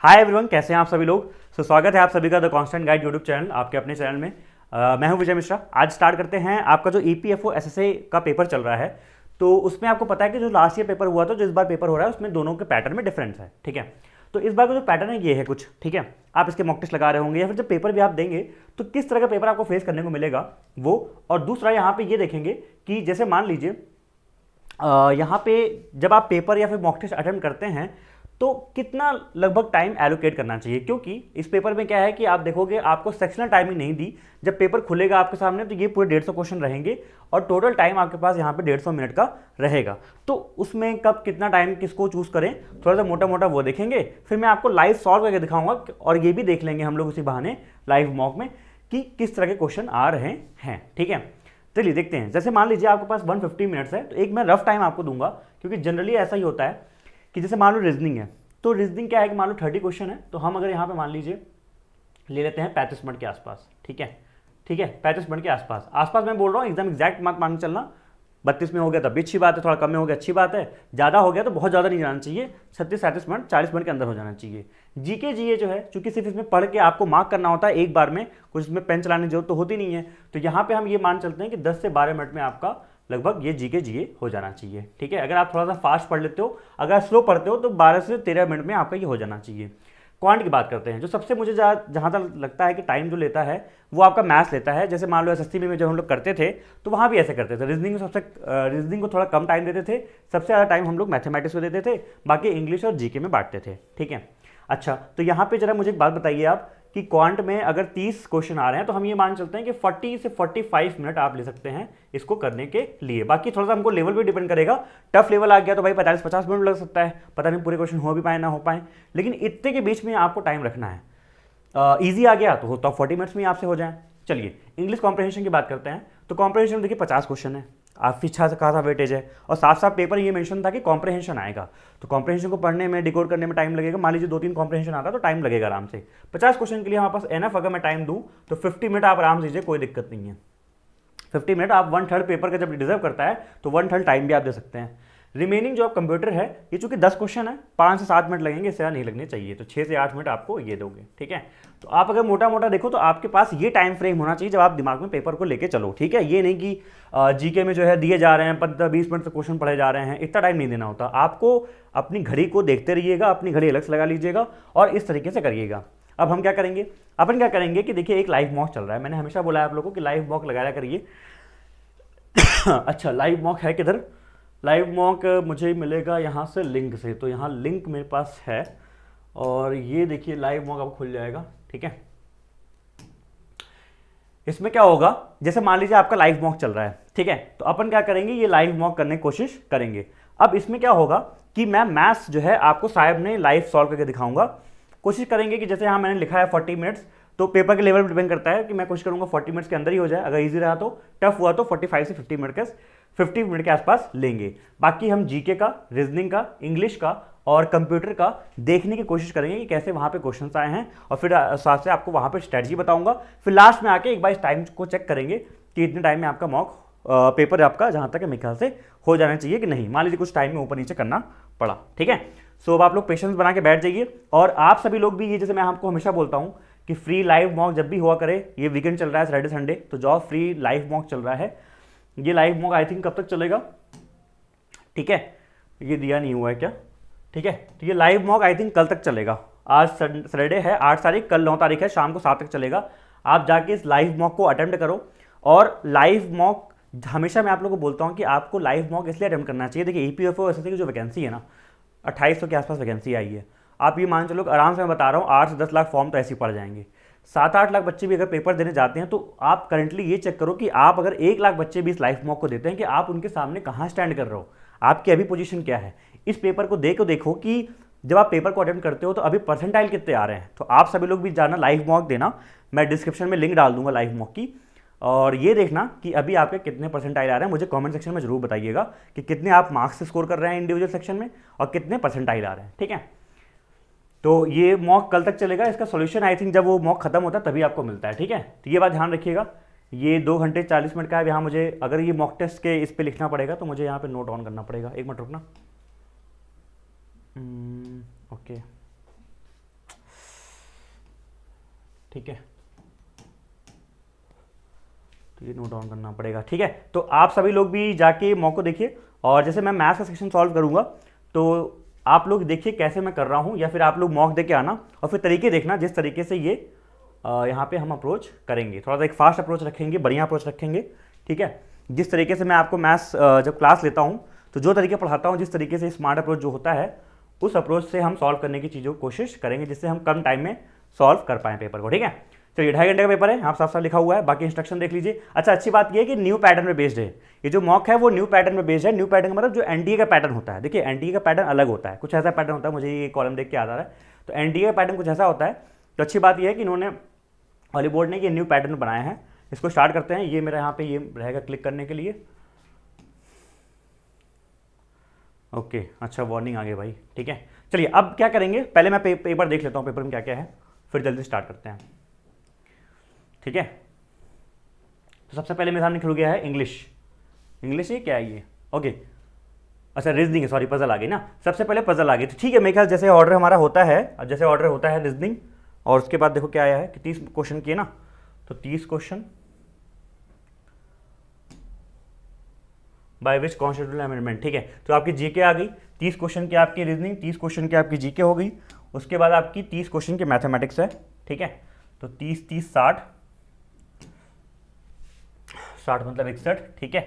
Hi everyone, कैसे हैं आप सभी लोग। स्वागत है आप सभी का the constant guide YouTube channel, आपके अपने चैनल में। मैं हूं विजय मिश्रा। आज स्टार्ट करते हैं आपका जो ईपीएफओ एसएसए का पेपर चल रहा है। तो उसमें आपको पता है कि जो लास्ट ईयर पेपर हुआ था, जो इस बार पेपर हो रहा है, उसमें दोनों के पैटर्न में डिफरेंस है। ठीक है, तो इस बार का जो पैटर्न है ये है कुछ। ठीक है, आप इसके मॉक टेस्ट लगा रहे होंगे या फिर जब पेपर भी आप देंगे तो किस तरह का पेपर आपको फेस करने को मिलेगा वो। और दूसरा यहाँ पे ये देखेंगे कि जैसे मान लीजिए यहाँ पे जब आप पेपर या फिर मॉक टेस्ट अटेम्प्ट करते हैं तो कितना लगभग टाइम एलोकेट करना चाहिए, क्योंकि इस पेपर में क्या है कि आप देखोगे आपको सेक्शनल टाइमिंग नहीं दी। जब पेपर खुलेगा आपके सामने तो ये पूरे 150 क्वेश्चन रहेंगे और टोटल टाइम आपके पास यहाँ पे 150 मिनट का रहेगा। तो उसमें कब कितना टाइम किसको चूज करें, थोड़ा सा मोटा मोटा वो देखेंगे। फिर मैं आपको लाइव सॉल्व करके दिखाऊंगा और ये भी देख लेंगे हम लोग उसी बहाने लाइव मॉक में कि किस तरह के क्वेश्चन आ रहे हैं। ठीक है, चलिए देखते हैं। जैसे मान लीजिए आपके पास 150 मिनट्स है, तो एक मैं रफ टाइम आपको दूंगा, क्योंकि जनरली ऐसा ही होता है कि जैसे मान लो रीजनिंग है, तो रीजनिंग क्या है कि मान लो 30 क्वेश्चन है, तो हम अगर यहाँ पे मान लीजिए ले लेते हैं 35 मिनट के आसपास। ठीक है, 35 मिनट के आसपास आसपास मैं बोल रहा हूँ, एकदम एग्जैक्ट मार्क मान के चलना। 32 में हो गया तब भी अच्छी बात है, थोड़ा कम में हो गया अच्छी बात है, ज़्यादा हो गया तो बहुत ज़्यादा नहीं जाना चाहिए, 36-37 मिनट 40 मिनट के अंदर हो जाना चाहिए। जीके जीए जो है, चूंकि सिर्फ इसमें पढ़ के आपको मार्क करना होता है एक बार में, कुछ इसमें पेन चलाने की जरूरत तो होती नहीं है, तो यहाँ पे हम ये मान चलते हैं कि 10 से 12 मिनट में आपका लगभग ये जीके जीए हो जाना चाहिए। ठीक है, अगर आप थोड़ा सा फास्ट पढ़ लेते हो, अगर स्लो पढ़ते हो तो 12 से 13 मिनट में आपका ये हो जाना चाहिए। क्वांट की बात करते हैं, जो सबसे मुझे जहाँ तक लगता है कि टाइम जो लेता है वो आपका मैथ्स लेता है। जैसे मान लो एसएससी में जब हम लोग करते थे तो वहाँ भी ऐसे करते थे। रीजनिंग को थोड़ा कम टाइम देते थे, सबसे ज़्यादा टाइम हम लोग मैथमेटिक्स को देते थे, बाकी इंग्लिश और जीके में बांटते थे। ठीक है, अच्छा तो यहाँ पे जरा मुझे एक बात बताइए आप कि क्वांट में अगर 30 क्वेश्चन आ रहे हैं तो हम ये मान चलते हैं कि 40 से 45 मिनट आप ले सकते हैं इसको करने के लिए। बाकी थोड़ा सा हमको लेवल भी डिपेंड करेगा। टफ लेवल आ गया तो भाई 45-50 मिनट लग सकता है, पता नहीं पूरे क्वेश्चन हो भी पाए ना हो पाए, लेकिन इतने के बीच में आपको टाइम रखना है। ईजी आ गया तो 40 मिनट्स में ही आपसे हो जाए। चलिए इंग्लिश कॉम्प्रहेंशन की बात करते हैं। तो कॉम्प्रहेंशन में देखिए 50 क्वेश्चन है, काफ़ी अच्छा खासा वेटेज है, और साफ साफ पेपर ये मेंशन था कि कॉम्प्रहेंशन आएगा, तो कॉम्प्रहेंशन को पढ़ने में डिकोड करने में टाइम लगेगा। मान लीजिए 2-3 कॉम्प्रहेंशन आता तो टाइम लगेगा आराम से। 50 क्वेश्चन के लिए हमारे पास एनफ अगर मैं टाइम दूं तो 50 मिनट आप आराम से लीजिए, कोई दिक्कत नहीं है। 50 मिनट आप 1/3 पेपर का जब डिजर्व करता है तो 1/3 टाइम भी आप दे सकते हैं। रिमेनिंग जो आप कंप्यूटर है, ये चूंकि 10 क्वेश्चन है, 5 से 7 मिनट लगेंगे, इससे नहीं लगने चाहिए, तो 6 से 8 मिनट आपको ये दोगे। ठीक है, तो आप अगर मोटा मोटा देखो तो आपके पास ये टाइम फ्रेम होना चाहिए जब आप दिमाग में पेपर को लेके चलो। ठीक है, ये नहीं कि जीके में जो है दिए जा रहे हैं 15-20 मिनट से क्वेश्चन पढ़े जा रहे हैं, इतना टाइम नहीं देना होता आपको। अपनी घड़ी को देखते रहिएगा, अपनी घड़ी अलग से लगा लीजिएगा और इस तरीके से करिएगा। अब हम क्या करेंगे, अपन क्या करेंगे कि देखिए एक लाइव मॉक चल रहा है, मैंने हमेशा बोला है आप लोगों को कि लाइव मॉक लगाया करिए। अच्छा लाइव मॉक है किधर, लाइव मॉक मुझे मिलेगा यहाँ से लिंक से, तो यहाँ लिंक मेरे पास है और ये देखिए लाइव मॉक अब खुल जाएगा। ठीक है, इसमें क्या होगा, जैसे मान लीजिए आपका लाइव मॉक चल रहा है, ठीक है, तो अपन क्या करेंगे, ये लाइव मॉक करने की कोशिश करेंगे। अब इसमें क्या होगा कि मैं मैथ्स जो है आपको साहब ने लाइव सॉल्व करके दिखाऊंगा। कोशिश करेंगे कि जैसे यहाँ मैंने लिखा है 40 मिनट्स, तो पेपर के लेवल पर डिपेंड करता है कि मैं कोशिश करूंगा 40 मिनट्स के अंदर ही हो जाए, अगर इजी रहा तो, टफ हुआ तो 45 से 50 मिनट के आसपास लेंगे। बाकी हम जीके का, रीजनिंग का, इंग्लिश का और कंप्यूटर का देखने की कोशिश करेंगे कि कैसे वहाँ पे क्वेश्चंस आए हैं, और फिर साथ से आपको वहाँ पे स्ट्रेटजी बताऊंगा। फिर लास्ट में आके एक बार इस टाइम को चेक करेंगे कि इतने टाइम में आपका मॉक पेपर आपका जहाँ तक मेरे ख्याल से हो जाना चाहिए कि नहीं। मान लीजिए कुछ टाइम में ऊपर नीचे करना पड़ा। ठीक है, सो अब आप लोग पेशेंस बना के बैठ जाइए। और आप सभी लोग भी, ये जैसे मैं आपको हमेशा बोलता हूँ कि फ्री लाइव मॉक जब भी हुआ करे, ये वीकेंड चल रहा है सैटरडे संडे, तो जॉब फ्री लाइव मॉक चल रहा है। ये लाइव मॉक आई थिंक कब तक चलेगा, ठीक है, ये दिया नहीं हुआ है क्या, ठीक है, तो ये लाइव मॉक आई थिंक कल तक चलेगा। आज सैटरडे है 8 तारीख, कल 9 तारीख है, शाम को 7 तक चलेगा। आप जाके इस लाइव मॉक को अटेम्प्ट करो। और लाइव मॉक हमेशा मैं आप लोगों को बोलता हूँ कि आपको लाइव मॉक इसलिए अटेम्प्ट करना चाहिए। देखिए ईपीएफओ एसएससी की जो वैकेंसी है ना, 2800 के आसपास वैकेंसी आई है। आप ये मान चलो आराम से, मैं बता रहा हूँ 8 से 10 लाख फॉर्म तो ऐसे ही पड़ जाएंगे। 7-8 लाख बच्चे भी अगर पेपर देने जाते हैं तो आप करंटली ये चेक करो कि आप अगर 1 लाख बच्चे भी इस लाइव मॉक को देते हैं कि आप उनके सामने कहाँ स्टैंड कर रहे हो, आपकी अभी पोजीशन क्या है। इस पेपर को देखो कि जब आप पेपर को अटेम्प्ट करते हो तो अभी परसेंटाइल कितने आ रहे हैं। तो आप सभी लोग भी जाना लाइव मॉक देना, मैं डिस्क्रिप्शन में लिंक डाल दूंगा लाइव मॉक की, और ये देखना कि अभी आपके कितने परसेंटाइल आ रहे हैं। मुझे कमेंट सेक्शन में जरूर बताइएगा कि कितने आप मार्क्स स्कोर कर रहे हैं इंडिविजुअल सेक्शन में और कितने परसेंटाइल आ रहे हैं। ठीक है, तो ये मॉक कल तक चलेगा। इसका सॉल्यूशन आई थिंक जब वो मॉक खत्म होता है तभी आपको मिलता है। ठीक है, तो ये बात ध्यान रखिएगा। ये 2 घंटे 40 मिनट का है। यहाँ मुझे अगर ये मॉक टेस्ट के इस पे लिखना पड़ेगा तो मुझे यहाँ पे नोट ऑन करना पड़ेगा। एक मिनट रुकना। ओके, ठीक है, तो ये नोट डाउन करना पड़ेगा। ठीक है, तो आप सभी लोग भी जाके मॉक को देखिए, और जैसे मैं मैथ्स का सेक्शन सॉल्व करूंगा तो आप लोग देखिए कैसे मैं कर रहा हूँ, या फिर आप लोग मॉक दे के आना और फिर तरीके देखना जिस तरीके से ये यहाँ पे हम अप्रोच करेंगे। थोड़ा सा एक फास्ट अप्रोच रखेंगे, बढ़िया अप्रोच रखेंगे। ठीक है, जिस तरीके से मैं आपको मैथ्स जब क्लास लेता हूँ तो जो तरीके पढ़ाता हूँ, जिस तरीके से स्मार्ट अप्रोच जो होता है उस अप्रोच से हम सॉल्व करने की चीज़ों को कोशिश करेंगे, जिससे हम कम टाइम में सॉल्व कर पाएँ पेपर को। ठीक है, चलिए 2.5 घंटे का पेपर है, यहाँ साफ साफ लिखा हुआ है, बाकी इंस्ट्रक्शन देख लीजिए। अच्छा, अच्छी बात यह है कि न्यू पैटर्न में बेस्ड है ये जो मॉक है, वो न्यू पैटर्न में बेस्ड है। न्यू पैटर्न का मतलब जो एनडीए का पैटर्न होता है। देखिए एनडीए का पैटर्न अलग होता है, कुछ ऐसा पैटर्न होता है, मुझे ये कॉलम देख के याद आ रहा है। तो एनडीए का पैटर्न कुछ ऐसा होता है। तो अच्छी बात यह है कि इन्होंने हॉली बोर्ड ने ये न्यू पैटर्न बनाया है। इसको स्टार्ट करते हैं। ये मेरा यहाँ पे ये रहेगा क्लिक करने के लिए। ओके, अच्छा वार्निंग आ गई भाई। ठीक है, चलिए अब क्या करेंगे, पहले मैं पेपर देख लेता हूँ, पेपर में क्या क्या है, फिर जल्दी स्टार्ट करते हैं। ठीक है, तो सबसे पहले मेरे सामने खुल गया है इंग्लिश। इंग्लिश ये क्या है ये? ओके, अच्छा रीजनिंग है, सॉरी पजल आ गई ना। सबसे पहले पजल आ गई, तो ठीक है, मेरे ख्याल जैसे ऑर्डर हमारा होता है, जैसे ऑर्डर होता है रीजनिंग, और उसके बाद देखो क्या आया है कि 30 क्वेश्चन किए ना, तो 30 question by which constitutional amendment. ठीक है, तो आपकी जीके आ गई, 30 क्वेश्चन की आपकी रीजनिंग, 30 क्वेश्चन की आपकी जीके हो गई। उसके बाद आपकी 30 क्वेश्चन की मैथमेटिक्स है। ठीक है, तो 30 30 60 60 मतलब 61। ठीक है,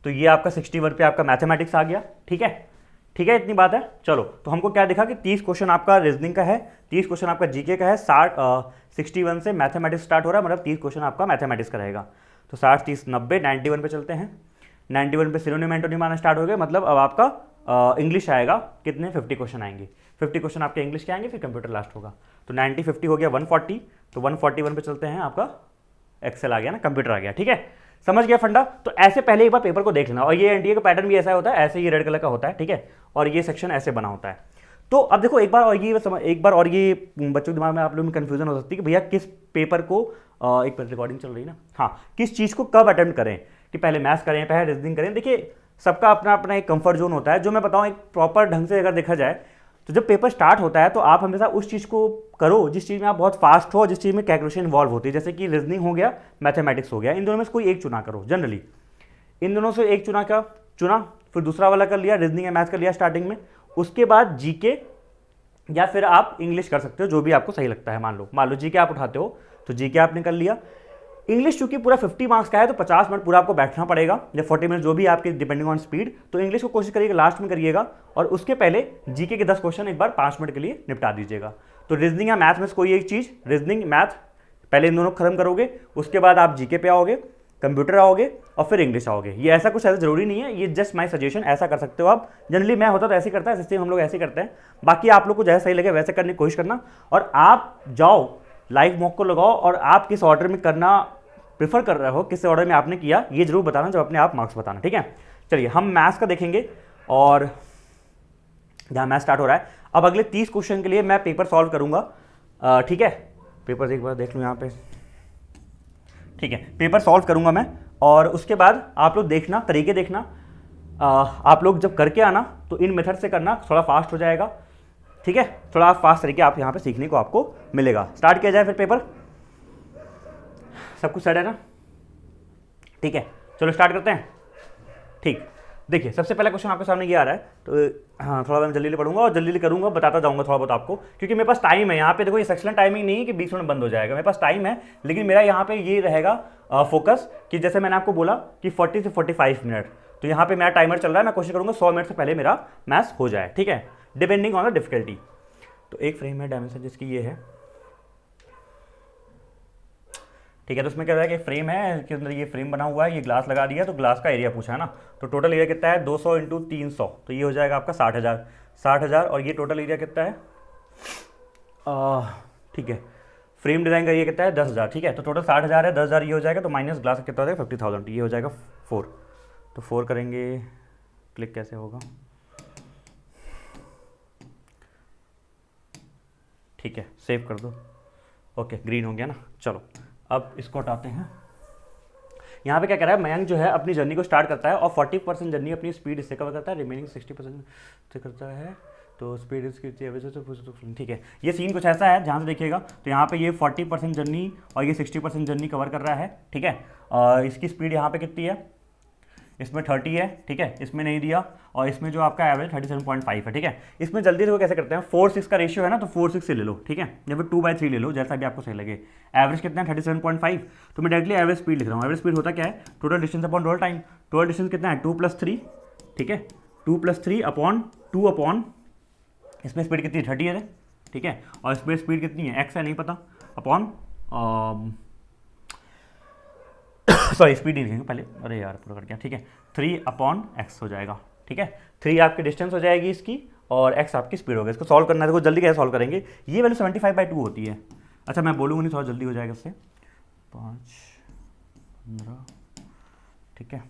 तो ये आपका 61 पे आपका मैथमेटिक्स आ गया। ठीक है, ठीक है, इतनी बात है। चलो, तो हमको क्या दिखा कि 30 क्वेश्चन आपका रीजनिंग का है, 30 क्वेश्चन आपका जीके का है, 61 से मैथमेटिक्स स्टार्ट हो रहा है, मतलब 30 क्वेश्चन आपका मैथमेटिक्स का रहेगा। तो 60 30 90 91 पे चलते हैं। 91 पे सिनोनिम एंटोनिम आना स्टार्ट हो गया, मतलब अब आपका इंग्लिश आएगा। कितने? 50 क्वेश्चन आएंगे। 50 क्वेश्चन आपके इंग्लिश के आएंगे, फिर कंप्यूटर लास्ट होगा। तो 90 50 हो गया 140, तो 141 पे चलते हैं, आपका एक्सेल आ गया ना, कंप्यूटर आ गया। ठीक है, समझ गया फंडा। तो ऐसे पहले एक बार पेपर को देख लेना। और ये एनडीए का पैटर्न भी ऐसा होता है, ऐसे ये रेड कलर का होता है। ठीक है, और ये सेक्शन ऐसे बना होता है। तो अब देखो एक बार और ये बच्चों के दिमाग में आप लोगों में कंफ्यूजन हो सकती है कि भैया किस पेपर को, एक मिनट रिकॉर्डिंग चल रही है ना, हाँ, किस चीज़ को कब अटेम्प्ट करें, कि पहले मैथ्स करें, पहले रीजनिंग करें। देखिए सबका अपना अपना एक कंफर्ट जोन होता है। जो मैं बताऊँ एक प्रॉपर ढंग से अगर देखा जाए, तो जब पेपर स्टार्ट होता है तो आप हमेशा उस चीज़ को करो जिस चीज़ में आप बहुत फास्ट हो, जिस चीज़ में कैलकुलेशन इन्वॉल्व होती है। जैसे कि रीजनिंग हो गया, मैथमेटिक्स हो गया, इन दोनों में से कोई एक चुना करो। जनरली इन दोनों से एक चुना, फिर दूसरा वाला कर लिया, रीजनिंग या मैथ कर लिया स्टार्टिंग में। उसके बाद जीके या फिर आप इंग्लिश कर सकते हो, जो भी आपको सही लगता है। मान लो जीके आप उठाते हो, तो जीके आपने कर लिया। इंग्लिश चूंकि पूरा 50 मार्क्स का है, तो 50 मिनट पूरा आपको बैठना पड़ेगा, या 40 मिनट, जो भी आपके डिपेंडिंग ऑन स्पीड। तो इंग्लिश को कोशिश करिएगा लास्ट में करिएगा, और उसके पहले जीके के 10 क्वेश्चन एक बार 5 मिनट के लिए निपटा दीजिएगा। तो रीजनिंग या मैथ में से कोई एक चीज़, रीजनिंग मैथ पहले इन दोनों खत्म करोगे, उसके बाद आप जीके पे आओगे, कंप्यूटर आओगे, और फिर इंग्लिश आओगे। ये ऐसा कुछ ऐसा जरूरी नहीं है, ये जस्ट माई सजेशन, ऐसा कर सकते हो आप। जनरली मैं होता तो ऐसे ही करता है, इसलिए हम लोग ऐसे करते हैं। बाकी आप लोग को जैसा सही लगे वैसे करने की कोशिश करना, और आप जाओ लाइव मॉक को लगाओ, और आप किस ऑर्डर में करना प्रेफर कर रहे हो, किस ऑर्डर में आपने किया, ये जरूर बताना जब अपने आप मार्क्स बताना। ठीक है, चलिए हम मैथ्स का देखेंगे, और जहाँ मैथ स्टार्ट हो रहा है। अब अगले 30 क्वेश्चन के लिए मैं पेपर सॉल्व करूंगा। ठीक है, पेपर एक बार देख लूँ यहाँ पे। ठीक है, पेपर सॉल्व करूंगा मैं, और उसके बाद आप लोग देखना, तरीके देखना। आप लोग जब करके आना तो इन मेथड से करना, थोड़ा फास्ट हो जाएगा। ठीक है, थोड़ा फास्ट तरीके आप यहाँ पे सीखने को आपको मिलेगा। स्टार्ट किया जाए फिर पेपर। सब कुछ सेट है ना? ठीक है, चलो स्टार्ट करते हैं। ठीक, देखिए सबसे पहला क्वेश्चन आपके सामने ये आ रहा है, तो हाँ थोड़ा मैं जल्दी पढ़ूंगा और जल्दी करूंगा, बताता जाऊंगा थोड़ा बहुत आपको, क्योंकि मेरे पास टाइम है यहाँ पे। देखो ये सेक्शनल टाइमिंग नहीं है कि 20 मिनट बंद हो जाएगा, मेरे पास टाइम है, लेकिन मेरा यहाँ पे ये रहेगा फोकस कि जैसे मैंने आपको बोला कि 40 से 45 मिनट, तो यहाँ पे मेरा टाइमर चल रहा है। मैं कोशिश करूंगा 100 मिनट से पहले मेरा मैथ्स हो जाए। ठीक है, डिपेंडिंग ऑन द डिफिकल्टी। तो एक फ्रेम है, डायमेंशन जिसकी ये है। ठीक है, तो उसमें क्या है कि फ्रेम है, इसके अंदर ये फ्रेम बना हुआ है, ये ग्लास लगा दिया, तो ग्लास का एरिया पूछा है ना। तो टोटल एरिया कितना है? 200 इंटू 300, तो ये हो जाएगा आपका 60,000। और ये टोटल एरिया कितना है? ठीक है, फ्रेम डिजाइन का एरिया कितना है? 10,000। ठीक है, तो टोटल 60,000 है, 10,000 ये हो जाएगा, तो माइनस ग्लास कितना हो जाएगा? 50,000, ये हो जाएगा 4। तो 4 करेंगे, क्लिक कैसे होगा? ठीक है, सेव कर दो। ओके, ग्रीन हो गया ना। चलो अब इसको हटाते हैं। यहाँ पे क्या कह रहा है, मयंक जो है अपनी जर्नी को स्टार्ट करता है और 40% जर्नी अपनी स्पीड इससे कवर करता है, रिमेनिंग 60% से करता है तो स्पीड इसकी तो ठीक है। ये सीन कुछ ऐसा है, ध्यान से देखिएगा। तो यहाँ पे ये 40% जर्नी और ये 60% जर्नी कवर कर रहा है, ठीक है। और इसकी स्पीड यहाँ पे कितनी है, इसमें 30 है, ठीक है, इसमें नहीं दिया। और इसमें जो आपका एवरेज 37.5 है, ठीक है। इसमें जल्दी से वो कैसे करते हैं, 4:6 का रेशियो है ना, तो 4:6 से ले लो, ठीक है, या फिर 2/3 ले लो, जैसा भी आपको सही लगे। एवरेज कितना है 37.5, तो मैं डायरेक्टली एवरेज स्पीड लिख रहा हूँ। एवरेज स्पीड होता क्या है, total distance upon total time. Total distance कितना है 2+3, ठीक है, 2+3 अपॉन 2 अपॉन इसमें स्पीड कितनी 30 है, ठीक है। और इसमें स्पीड कितनी है, एक्स है नहीं पता, अपॉन सॉरी स्पीड नहीं लिखेंगे पहले, अरे यार पूरा कर गया, ठीक है, 3/x हो जाएगा, ठीक है। 3 आपकी डिस्टेंस हो जाएगी इसकी और x आपकी स्पीड होगा। इसको सॉल्व करना है, देखो जल्दी कैसे सॉल्व करेंगे। ये वैल्यू 75/2 होती है। अच्छा मैं बोलूँगा नहीं, थोड़ा जल्दी हो जाएगा इससे, 5, 15, ठीक है।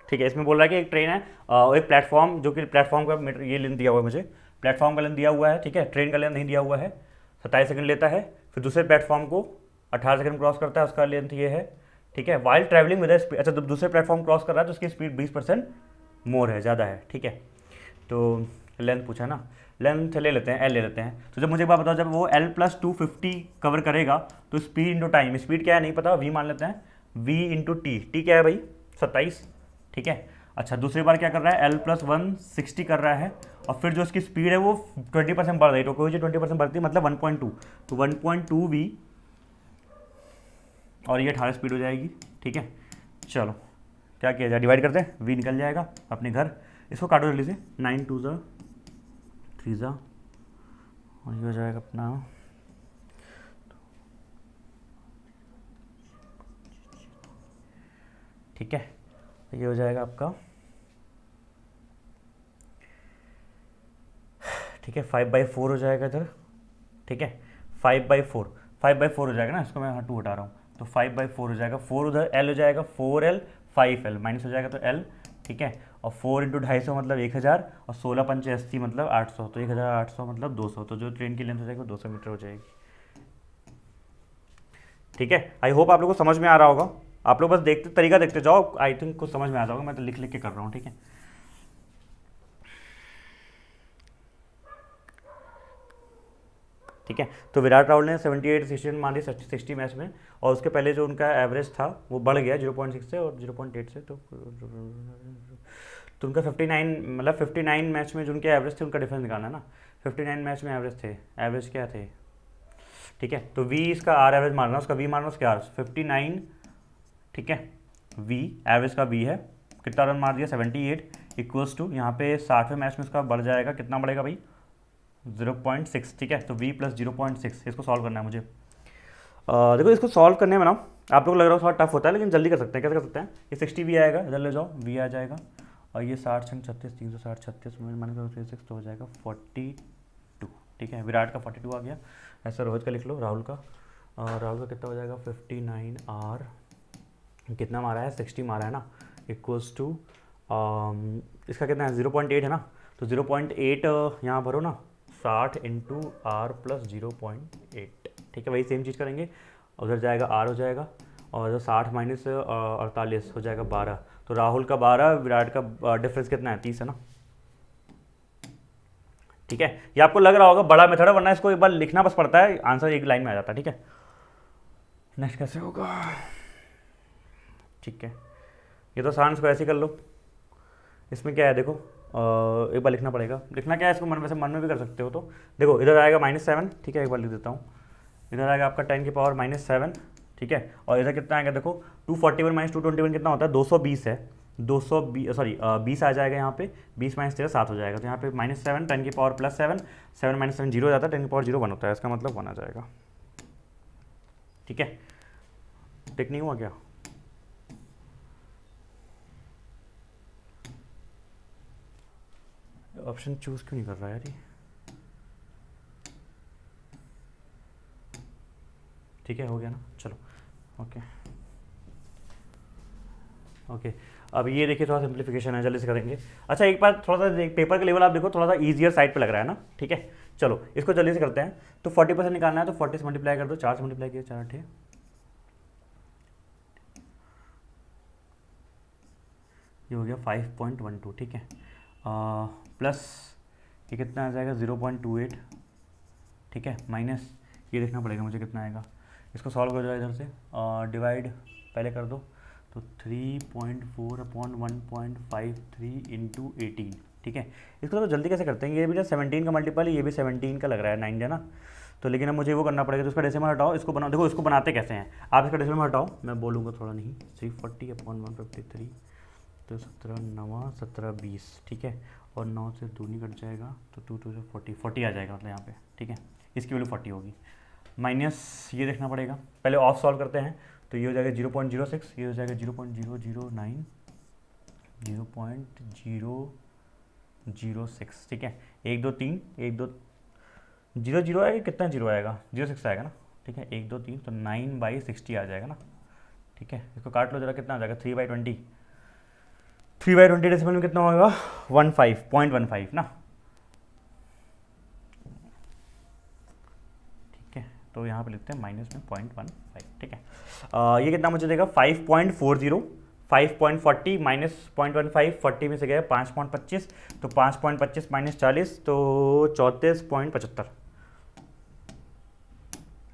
ठीक है, इसमें बोल रहा है कि एक ट्रेन है, एक प्लेटफॉर्म, जो कि प्लेटफॉर्म का मीटर ये लेंथ दिया हुआ है मुझे, प्लेटफॉर्म का लेंथ दिया हुआ है, ठीक है। ट्रेन का लेंथ नहीं दिया हुआ है, 27 सेकंड लेता है। फिर दूसरे प्लेटफॉर्म को 18 सेकंड क्रॉस करता है, उसका लेंथ ये है, ठीक है। वाइल ट्रैवलिंग विद स्पीड, अच्छा जब दूसरे प्लेटफॉर्म क्रॉस कर रहा है तो उसकी स्पीड 20% मोर है, ज़्यादा है, ठीक है। तो लेंथ पूछा ना, लेंथ ले लेते हैं, एल ले लेते हैं। तो जब मुझे एक बात बताओ, जब वो L+250 कवर करेगा तो स्पीड इंटू टाइम, स्पीड क्या है नहीं पता, v मान लेते हैं, v इंटू टी क्या है भाई 27, ठीक है। अच्छा दूसरी बार क्या कर रहा है, L+160 कर रहा है, और फिर जो इसकी स्पीड है वो 20% बढ़ रही है, तो 20% बढ़ती है मतलब 1.2, तो 1.2 v और ये 18 स्पीड हो जाएगी, ठीक है। चलो क्या किया जाए, डिवाइड करते हैं, v निकल जाएगा अपने घर। इसको काटो जल्दी से, 9 2 3 और ये हो जाएगा अपना, ठीक है, ये हो जाएगा आपका, ठीक है, 5/4 हो जाएगा इधर, ठीक है, 5/4 हो जाएगा ना, इसको मैं 2 हटा रहा हूँ, तो 5/4 हो जाएगा, 4 उधर, l हो जाएगा 4l, 5l माइनस हो जाएगा तो l, ठीक है। और 4 इंटू 250 मतलब 1000, और 16 पंचे 80 मतलब 800, तो 1800 मतलब 200, तो जो ट्रेन की लेंथ हो जाएगी वो 200 मीटर हो जाएगी, ठीक है। आई होप आप लोगों को समझ में आ रहा होगा। आप लोग बस देखते तरीका देखते जाओ, आई थिंक कुछ समझ में आ जाओगा, मैं तो लिख लिख के कर रहा हूँ, ठीक है। ठीक है, तो विराट राहुल ने 78 डिसीजन मान ली 60 मैच में, और उसके पहले जो उनका एवरेज था वो बढ़ गया 0.6 से और 0.8 से, तो उनका 59, मतलब 59 मैच में जो उनके एवरेज थे उनका डिफरेंस निकालना ना, 59 मैच में एवरेज थे, एवरेज क्या थे, ठीक है। तो वी इसका आर एवरेज मारना, उसका वी मारना, उसका आर 59, ठीक है। वी एवरेज का वी है, कितना रन मार दिया 78, इक्वल्स टू यहाँ पे 60वें मैच में उसका बढ़ जाएगा, कितना बढ़ेगा भाई 0.6, ठीक है। तो v + 0.6, इसको सॉल्व करना है मुझे। देखो इसको सॉल्व करने में ना आप लोग लग रहा है थोड़ा टफ होता है, लेकिन जल्दी कर सकते हैं। कैसे कर सकते हैं, ये 60 v आएगा, इधर ले जाओ, v आ जाएगा, और ये 60 × 36 360 36 -36 तो हो जाएगा 42, ठीक है। विराट का 42 आ गया, ऐसा रोहित का लिख लो, राहुल का कितना हो जाएगा 59r, कितना मारा है 60 मारा है ना, इक्वल्स टू इसका कितना है 0.8 है ना, तो 0.8 यहाँ भरो ना, 60 इंटू r + 0.8, ठीक है। वही सेम चीज़ करेंगे, उधर जाएगा r हो जाएगा, और इधर 60 - 48 हो जाएगा 12, तो राहुल का 12, विराट का डिफरेंस कितना है 30 है ना, ठीक है। ये आपको लग रहा होगा बड़ा मेथड है, वरना इसको एक बार लिखना बस पड़ता है, आंसर एक लाइन में आ जाता है, ठीक है। नेक्स्ट कैसे होगा, ठीक है, ये तो आसान, इसको ऐसे कर लो। इसमें क्या है देखो, एक बार लिखना पड़ेगा, लिखना क्या है इसको, वैसे मन में भी कर सकते हो। तो देखो इधर आएगा -7, ठीक है, एक बार लिख देता हूँ, इधर आएगा आपका 10 की पावर -7, ठीक है। और इधर कितना आएगा देखो, 241 - 221 कितना होता है 220 है, 220 सॉरी 20 आ जाएगा यहाँ पे, 20 - 13 7 हो जाएगा, तो यहाँ पे -7 10 की पावर +7, 7 - 7 0 हो जाता है, 10 की पावर 0 1 होता है, इसका मतलब 1 आ जाएगा, ठीक है। टिक नहीं हुआ क्या? ऑप्शन चूज क्यों नहीं कर रहा है यार ये? ठीक है, हो गया ना, चलो ओके ओके। अब ये देखिए थोड़ा सिंप्लीफिकेशन है, जल्दी से करेंगे। अच्छा एक बार थोड़ा सा पेपर का लेवल आप देखो, थोड़ा सा ईजियर साइड पे लग रहा है ना, ठीक है। चलो इसको जल्दी से करते हैं। तो 40% निकालना है तो 40 से मल्टीप्लाई कर दो, 4 से मल्टीप्लाई किया, 4 8 ये हो गया 5.12, ठीक है। प्लस ये कितना आ जाएगा 0.28, ठीक है, माइनस ये देखना पड़ेगा मुझे कितना आएगा। इसको सॉल्व कर दो इधर से, डिवाइड पहले कर दो तो 3.4/1.53 इंटू 18, ठीक है। इसको तो जल्दी कैसे करते हैं, ये भी जो 17 का मल्टीपल है, ये भी 17 का लग रहा है 9 है ना, तो लेकिन अब मुझे वो करना पड़ेगा। तो इसका डेसिमल हटाओ, इसको बनाओ, देखो इसको बनाते कैसे हैं आप, इसका डेसिमल हटाओ, मैं बोलूँगा थोड़ा नहीं, 340/153 तो 17 9 17 20, ठीक है, और 9 से 2 नहीं कट जाएगा तो 2 2 से 40 आ जाएगा मतलब यहाँ पे, ठीक है, इसकी वैल्यू 40 होगी। माइनस ये देखना पड़ेगा, पहले ऑफ सॉल्व करते हैं, तो ये हो जाएगा 0.06, ये हो जाएगा 0.009, 0.006, ठीक है, 1 2 3 1 2 0 0 आएगा, कितना 0 आएगा, 06 आएगा ना, ठीक है, 1 2 3 तो 9/60 आ जाएगा ना, ठीक है। इसको काट लो जरा, कितना आ जाएगा 3/20, 3/20 डेसिमल में कितना होगा 0.15 ना, ठीक है। तो यहाँ पे लिखते हैं माइनस में 0.15, ठीक है। ये कितना मुझे देगा 5.40, 5.40 माइनस 0.15, 40 में से गया 5.25, तो 5.25 माइनस 40 तो 34.75।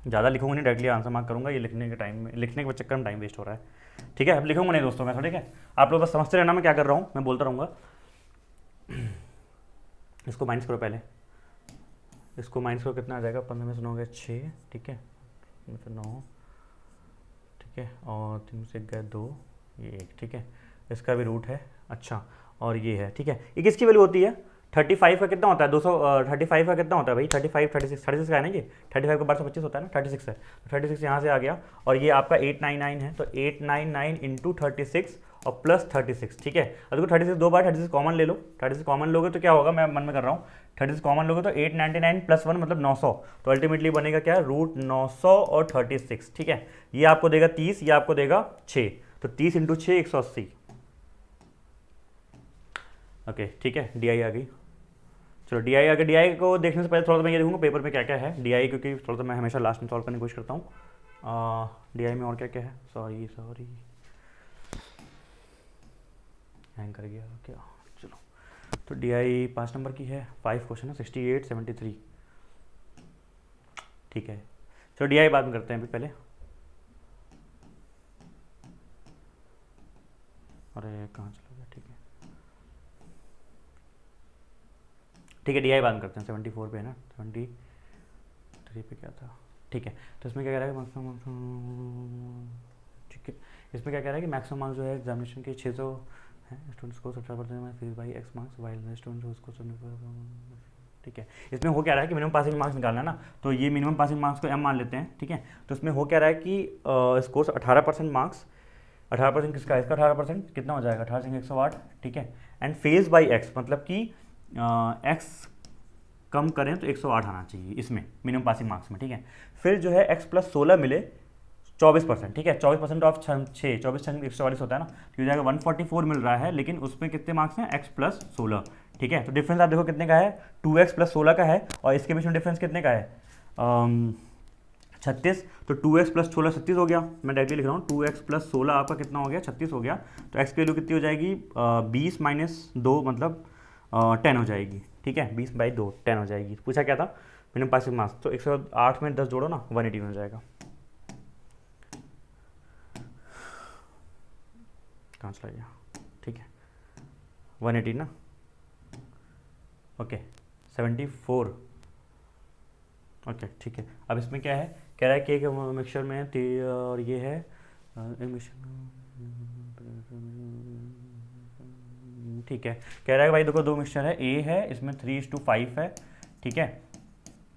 ज़्यादा लिखूंगा नहीं, डायरेक्टली आंसर मार्क करूंगा, ये लिखने के टाइम में, लिखने के चक्कर में टाइम वेस्ट हो रहा है, ठीक है। अब लिखूंगा नहीं दोस्तों मैं, ठीक है, आप लोग बस समझते रहना मैं क्या कर रहा हूँ, मैं बोलता रहूँगा। इसको माइनस करो पहले, इसको माइनस करो, कितना आ जाएगा, 15 में से 9 गया 6, ठीक है, में से 9, ठीक है, और 3 से गया 2, ये 1, ठीक है, इसका भी रूट है, अच्छा, और ये है, ठीक है। ये किसकी वैल्यू होती है, 35 का कितना होता है 235 का कितना होता है भाई, 35 36 का है ना, ये 35 का 1225 होता है ना, 36 है, तो 36 यहाँ से आ गया, और ये आपका 899 है, तो 899 इंटू 36 और प्लस 36, ठीक है। और देखो 36 दो बार 36 कॉमन ले लो, 36 कॉमन लोगे तो क्या होगा, मैं मन में कर रहा हूँ, 36 कॉमन लोगे तो 899 प्लस 1 मतलब 900, तो अल्टीमेटली बनेगा क्या, रूट 900 और 36, ठीक है। ये आपको देगा 30, ये आपको देगा 6, तो 30 इंटू 6 180, ओके, ठीक है, डी आई आ गई। चलो डी आई आ गई, डी आई को देखने से पहले थोड़ा सा मैं ये देखूँगा पेपर में क्या क्या है डी आई, क्योंकि थोड़ा सा मैं हमेशा लास्ट में सॉल्व करने की कोशिश करता हूँ। डी आई में और क्या क्या है, सॉरी हैंग कर गया क्या, चलो। तो डी आई 5 नंबर की है, 5 क्वेश्चन है, 68 73, ठीक है। चलो डी आई बाद में करते हैं अभी, पहले अरे कहाँ चला गया, ठीक है ठीक है, डी आई बाद में करते हैं, 74 पे है ना, 73 पे क्या था, ठीक है। तो इसमें क्या कह रहा है मैक्सिमम, ठीक है, इसमें क्या कह रहा है कि मैक्सिमम मार्क्स जो है एग्जामिनेशन के 600 है, स्टूडेंट्स को 17% में fees by x marks, while students उसको 75, ठीक है। इसमें हो क्या रहा है कि मिनिमम पासिंग मार्क्स निकालना है ना, तो ये मिनिमम पासिंग मार्क्स को एम मान लेते हैं, ठीक है। तो इसमें हो क्या रहा है कि इस कोर्स 18% मार्क्स, 18% किसका है, इसका 18% कितना हो जाएगा, 18 से 108, ठीक है। एंड फेज बाई एक्स मतलब कि एक्स कम करें तो 108 आना चाहिए इसमें मिनिमम पासिंग मार्क्स में, ठीक है। फिर जो है एक्स प्लस 16 मिले 24%, ठीक है, 24% ऑफ 6, 24 144 होता है ना, तो हो जाएगा 144 मिल रहा है, लेकिन उसमें कितने मार्क्स हैं, एक्स प्लस 16, ठीक है। तो डिफरेंस आप देखो कितने का है, 2x प्लस 16 का है, और इसके बीच में डिफरेंस कितने का है 36, तो 2x प्लस 16 36 हो गया, मैं डायरेक्टली लिख रहा हूँ 2x प्लस 16 आपका कितना हो गया 36 हो गया, तो x की वैल्यू कितनी हो जाएगी 20 माइनस 2 मतलब 10 हो जाएगी, ठीक है, 20/2 10 हो जाएगी। पूछा क्या था मिनिमम पासिंग मार्क्स, तो 108 में 10 जोड़ो ना 180 हो जाएगा, कहाँ चला गया, ठीक है 180 ना, ओके 74, ओके ठीक है। अब इसमें क्या है, कह रहा है कि एक मिक्सचर में और ये है ठीक है, कह रहा है भाई देखो 2 मिक्सचर है, ए है इसमें 3:5 है, ठीक है,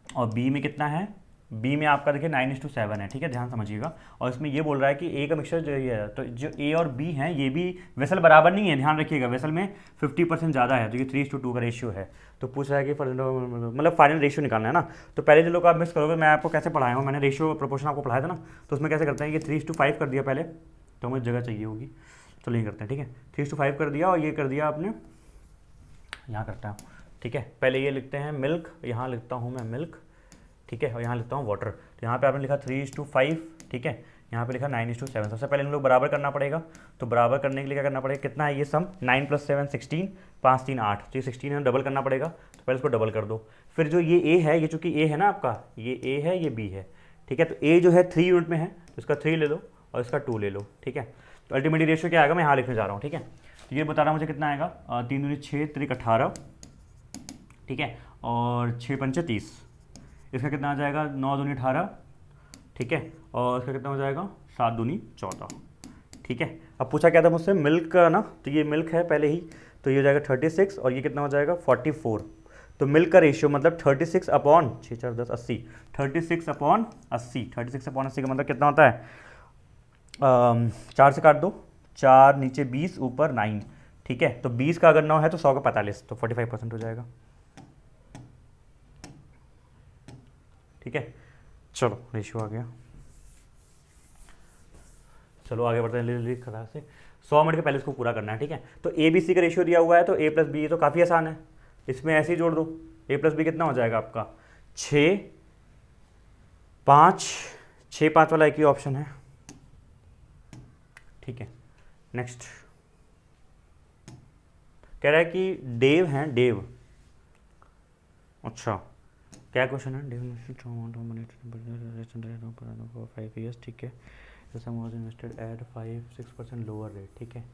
और बी में कितना है बी में आपका देखिए 9:7 है, ठीक है, ध्यान समझिएगा। और इसमें ये बोल रहा है कि ए का मिक्सचर जो ये है, तो जो ए और बी हैं ये भी वेसल बराबर नहीं है, ध्यान रखिएगा, वेसल में 50% ज़्यादा है, तो ये 3:2 का रेशियो है। तो पूछ रहा है कि मतलब फाइनल रेशियो निकालना है ना। तो पहले जो लोग आप मिक्स करोगे, मैं आपको कैसे पढ़ाया हूँ, मैंने रेशियो प्रोपोर्शन आपको पढ़ाया था ना, तो उसमें कैसे करते हैं, ये 3:5 कर दिया पहले, तो मुझे जगह चाहिए होगी, चलो ये करते हैं, ठीक है, 3:5 कर दिया, और ये कर दिया आपने, यहाँ करता हूँ, ठीक है, पहले ये लिखते हैं मिल्क, यहाँ लिखता हूँ मैं मिल्क, ठीक है, और यहाँ लिखता हूँ वाटर। तो यहाँ पे आपने लिखा 3:5, ठीक है, यहाँ पे लिखा 9:7। सबसे पहले इन लोग बराबर करना पड़ेगा, तो बराबर करने के लिए क्या करना पड़ेगा, कितना है ये सम, 9 + 7 16, 5 3 8, तो ये 16 है, डबल करना पड़ेगा, तो पहले इसको डबल कर दो। फिर जो ये ए है, ये चूँकि ए है ना आपका, ये ए है, ये बी है, ठीक है, तो ए जो है 3 यूनिट में है, तो इसका 3 ले लो और इसका 2 ले लो, ठीक है। तो अल्टीमेटली रेशियो क्या आएगा, मैं यहाँ लिखने जा रहा हूँ, ठीक है। तो ये बता रहा हूँ मुझे कितना आएगा, 3 दूनी 6, 3 18, ठीक है, और 6 पंचे 30, इसका कितना आ जाएगा, 9 दूनी 18, ठीक है, और इसका कितना हो जाएगा, 7 दूनी 14, ठीक है। अब पूछा क्या था मुझसे, मिल्क का ना, तो ये मिल्क है पहले ही, तो ये हो जाएगा 36, और ये कितना हो जाएगा 44। तो मिल्क का रेशियो मतलब 36 अपॉन 6 4 10 80, 36/80, 36/80 का मतलब कितना होता है, 4 से काट दो, 4 नीचे 20 ऊपर 9, ठीक है, तो 20 का अगर 9 है तो 100 का 45, तो 45% हो जाएगा, ठीक है। चलो रेशियो आ गया, चलो आगे बढ़ते हैं खरा से। 100 मिनट के पहले इसको पूरा करना है, ठीक है। तो ए बी सी का रेशियो दिया हुआ है, तो ए प्लस बी तो काफ़ी आसान है, इसमें ऐसे ही जोड़ दो, ए प्लस बी कितना हो जाएगा आपका 6 5, 6 5 वाला एक ही ऑप्शन है, ठीक है। नेक्स्ट कह रहा है कि डेव हैं, डेव, अच्छा क्या क्वेश्चन है, डेव 5 years, ठीक है, sum was invested at 5-6% lower rate, ठीक है।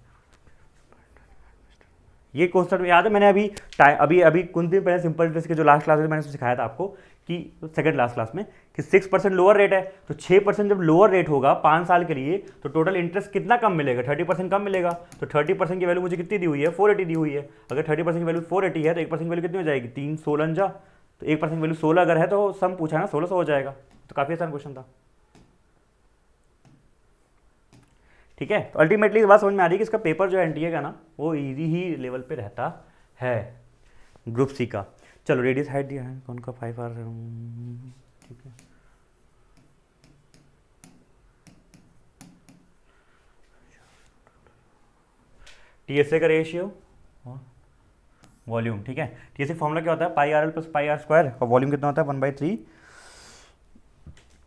ये कॉन्सेप्ट याद है, मैंने अभी कुछ दिन पहले सिंपल इंटरेस्ट के जो लास्ट क्लास में मैंने सिखाया था आपको, कि सेकंड लास्ट क्लास में, कि 6% लोअर रेट है, तो 6% जब लोअर रेट होगा 5 साल के लिए, तो टोटल इंटरेस्ट कितना कम मिलेगा, 30% कम मिलेगा। तो 30% की वैल्यू मुझे कितनी दी हुई है, 480 दी हुई है। अगर 30% की वैल्यू 480 है, तो 1% की वैल्यू कितनी हो जाएगी, 3 16 जा, तो 1% की वैल्यू 16 अगर है, तो सम पूछा है ना, 1600 हो जाएगा। तो काफ़ी आसान क्वेश्चन था, ठीक है। तो अल्टीमेटली बात समझ में आ रही है कि इसका पेपर जो है एनटीए का ना, वो इजी ही लेवल पे रहता है, ग्रुप सी का। चलो रेडियस हाइट दिया है कौन का 5R, ठीक है। टीएसए का रेशियो वॉल्यूम, ठीक है। टीएसए फॉर्मूला क्या होता है, πRL + πR², और वॉल्यूम कितना होता है 1/3।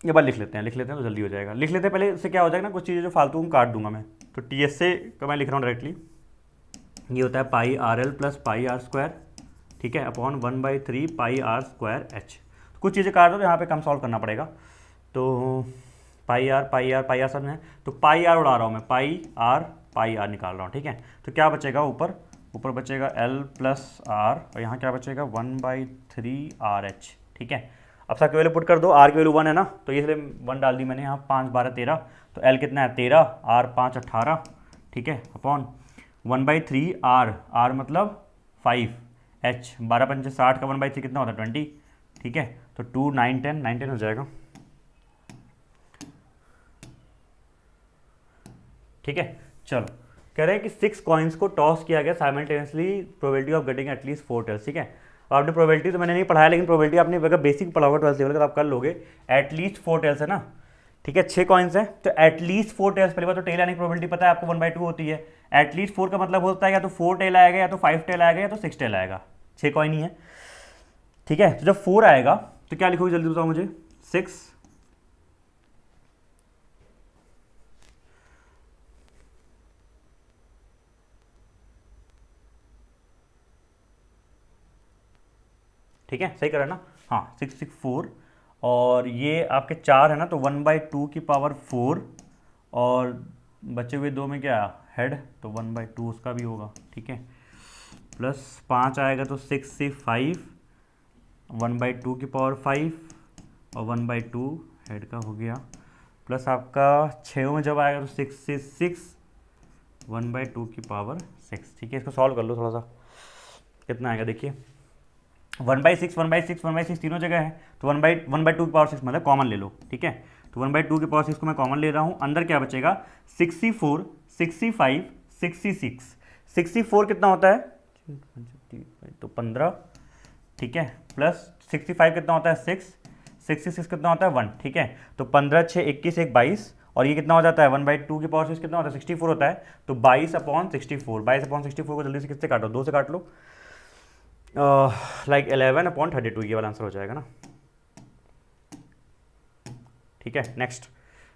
ये बार लिख लेते हैं तो जल्दी हो जाएगा, लिख लेते हैं पहले, इससे क्या हो जाएगा ना, कुछ चीज़ें जो फालतू काट दूंगा मैं। तो टीएसए का मैं लिख रहा हूँ डायरेक्टली, ये होता है πRL + πR², ठीक है, अपॉन 1/3 πR²H। कुछ चीज़ें काट दो, तो यहाँ पे कम सॉल्व करना पड़ेगा। तो पाई आर सब है, तो πR उड़ा रहा हूँ मैं, πR निकाल रहा हूँ, ठीक है। तो क्या बचेगा, ऊपर बचेगा L + R, और यहाँ क्या बचेगा 1/3 RH, ठीक है। अब सबकी वैल्यू पुट कर दो, R की वैल्यू 1 है ना, तो इसलिए 1 डाल दी मैंने यहाँ, 5 12 13, तो L कितना है 13, R 5 18, ठीक है, अपॉन 1/3 R मतलब 5, H 12 पंचे 60 का 1/3 कितना होता है 20, ठीक है। तो 2 9 10 हो जाएगा, ठीक है। चलो कह रहे हैं कि 6 कॉइन्स को टॉस किया गया simultaneously, probability of getting at least 4 tails, ठीक है। और आपने प्रोबेबिलिटी तो मैंने नहीं पढ़ाया, लेकिन प्रोबेबिलिटी आपने अगर बेसिक पढ़ा होगा 12th लेवल का आप कर लोगे। एटलीस्ट 4 टेल्स है ना, ठीक है, 6 कॉइन्स हैं, तो एटलीस्ट 4 टेल्स, पहली बार तो टेल आने की प्रोबेबिलिटी पता है आपको 1/2 होती है। एटलीस्ट 4 का मतलब होता है या तो 4 टेल आएगा, या तो 5 टेल आएगा, या तो 6 टेल आएगा, 6 कॉइन ही है, ठीक है। तो जब 4 आएगा तो क्या लिखोगे जल्दी बताओ मुझे, 6, ठीक है, सही करा ना, हाँ 6 6 4, और ये आपके 4 है ना, तो 1/2 की पावर 4, और बचे हुए 2 में क्या हेड, तो 1/2 उसका भी होगा, ठीक है, प्लस 5 आएगा तो 6 से 5, 1/2 की पावर 5, और 1/2 हेड का हो गया, प्लस आपका 6 में जब आएगा तो 6 से 6, 1/2 की पावर 6, ठीक है। इसको सॉल्व कर लो थोड़ा सा, कितना आएगा देखिए, 1/6 1/6 1/6 तीनों जगह है, तो 1/2 की पावर 6 मतलब कॉमन ले लो, ठीक है। तो 1/2 की पावर 6 को मैं कॉमन ले रहा हूँ, अंदर क्या बचेगा 64 65 66। 64 कितना होता है तो 15, ठीक है, प्लस 65 कितना होता है 6, 66 कितना होता है 1, ठीक है। तो 15 6 21 1 22, और ये कितना हो जाता है 1/2 की पावर 6 कितना होता है 64 होता है, तो 22/64, 22/64 को जल्दी से किससे काटो, 2 से काट लो, लाइक 11/32, ये वाला आंसर हो जाएगा ना, ठीक है। नेक्स्ट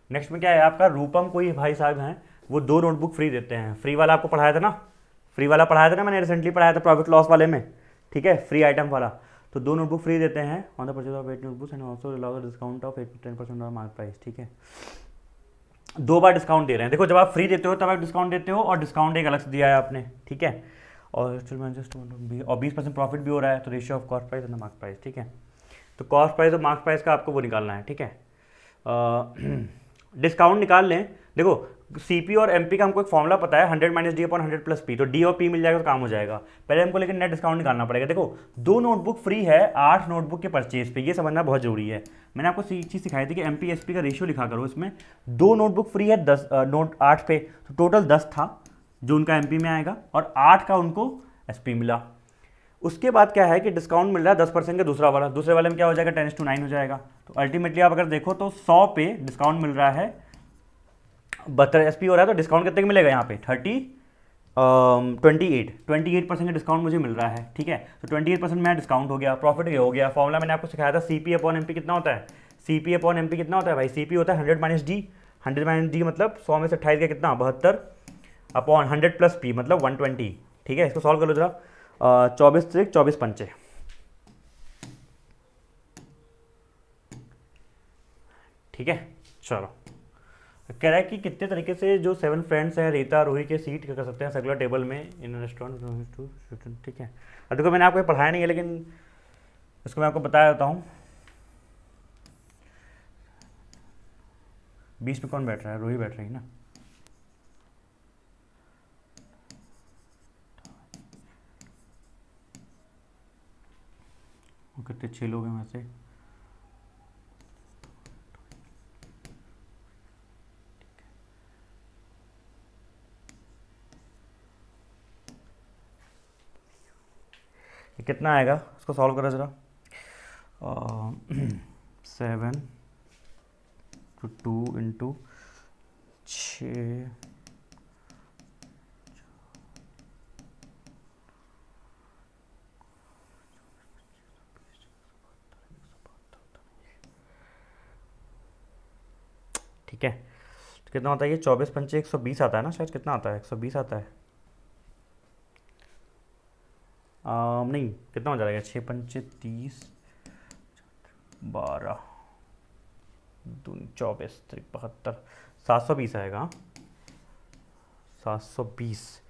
नेक्स्ट में क्या है आपका, रूपम कोई भाई साहब हैं, वो 2 नोटबुक फ्री देते हैं। फ्री वाला आपको पढ़ाया था ना, फ्री वाला पढ़ाया था ना, मैंने रिसेंटली पढ़ाया था प्रॉफिट लॉस वाले में, ठीक है, फ्री आइटम वाला। तो 2 नोटबुक फ्री देते हैं on the purchase of 8 notebooks and also allow the discount of 10% of mark price, ठीक है। 2 बार डिस्काउंट दे रहे हैं। देखो जब आप फ्री देते हो तब आप डिस्काउंट देते हो, और डिस्काउंट एक अलग से दिया है आपने, ठीक है। और 20% प्रॉफिट भी हो रहा है, तो ratio of cost price and mark price, ठीक है। तो कॉस्ट प्राइस और मार्क प्राइस का आपको वो निकालना है, ठीक है। डिस्काउंट निकाल लें। देखो सीपी और एमपी का हमको एक फॉर्मूला पता है, 100 - d/100 + p, तो डी और पी मिल जाएगा तो काम हो जाएगा। पहले हमको लेकिन नेट डिस्काउंट निकालना पड़ेगा। देखो 2 नोटबुक फ्री है 8 नोटबुक के परचेज पे, ये समझना बहुत जरूरी है। मैंने आपको चीज़ सिखाई थी कि एमपी एसपी का रेशियो लिखा करो, इसमें 2 नोटबुक फ्री है 10 नोट 8 पे, तो टोटल 10 था जो उनका एमपी में आएगा, और 8 का उनको एसपी मिला। उसके बाद क्या है कि डिस्काउंट मिल रहा है 10% का, दूसरे वाले में क्या हो जाएगा 10:9 हो जाएगा। तो अल्टीमेटली आप अगर देखो तो 100 पे डिस्काउंट मिल रहा है 72 एसपी हो रहा है, तो डिस्काउंट कितने का मिलेगा यहाँ पे 28% का डिस्काउंट मुझे मिल रहा है, ठीक है। तो 28% मेरा डिस्काउंट हो गया, प्रॉफिट ये हो गया। फॉर्मूला मैंने आपको सिखाया था CP/MP कितना होता है, CP/MP कितना होता है भाई, CP होता है 100 - d मतलब 100 में से 28 का कितना 72 अपॉन 100 + p मतलब 120, ठीक है। इसको सॉल्व कर लो जरा, 24 त्रिक 24 पंचे, ठीक है। चलो कह रहा है कि कितने तरीके से जो 7 फ्रेंड्स हैं रीता रोही के सीट कर सकते हैं सर्कुलर टेबल में इन रेस्टोरेंट, ठीक है। अब देखो मैंने आपको पढ़ाया नहीं है, लेकिन इसको मैं आपको बता देता हूँ। 20 में कौन बैठ रहा है, रोही बैठ रही है ना। कितने 6 लोग हैं वैसे, ये कितना आएगा, उसको सॉल्व करो जरा। 7 × 2 × 6, ठीक है। तो कितना होता है ये 24 पंचे 120 आता है ना, शायद कितना आता है 120 आता है, नहीं कितना हो जाएगा 6 पंचे 30 12 दूनी 24 त्रिक 72, 720 आएगा। 720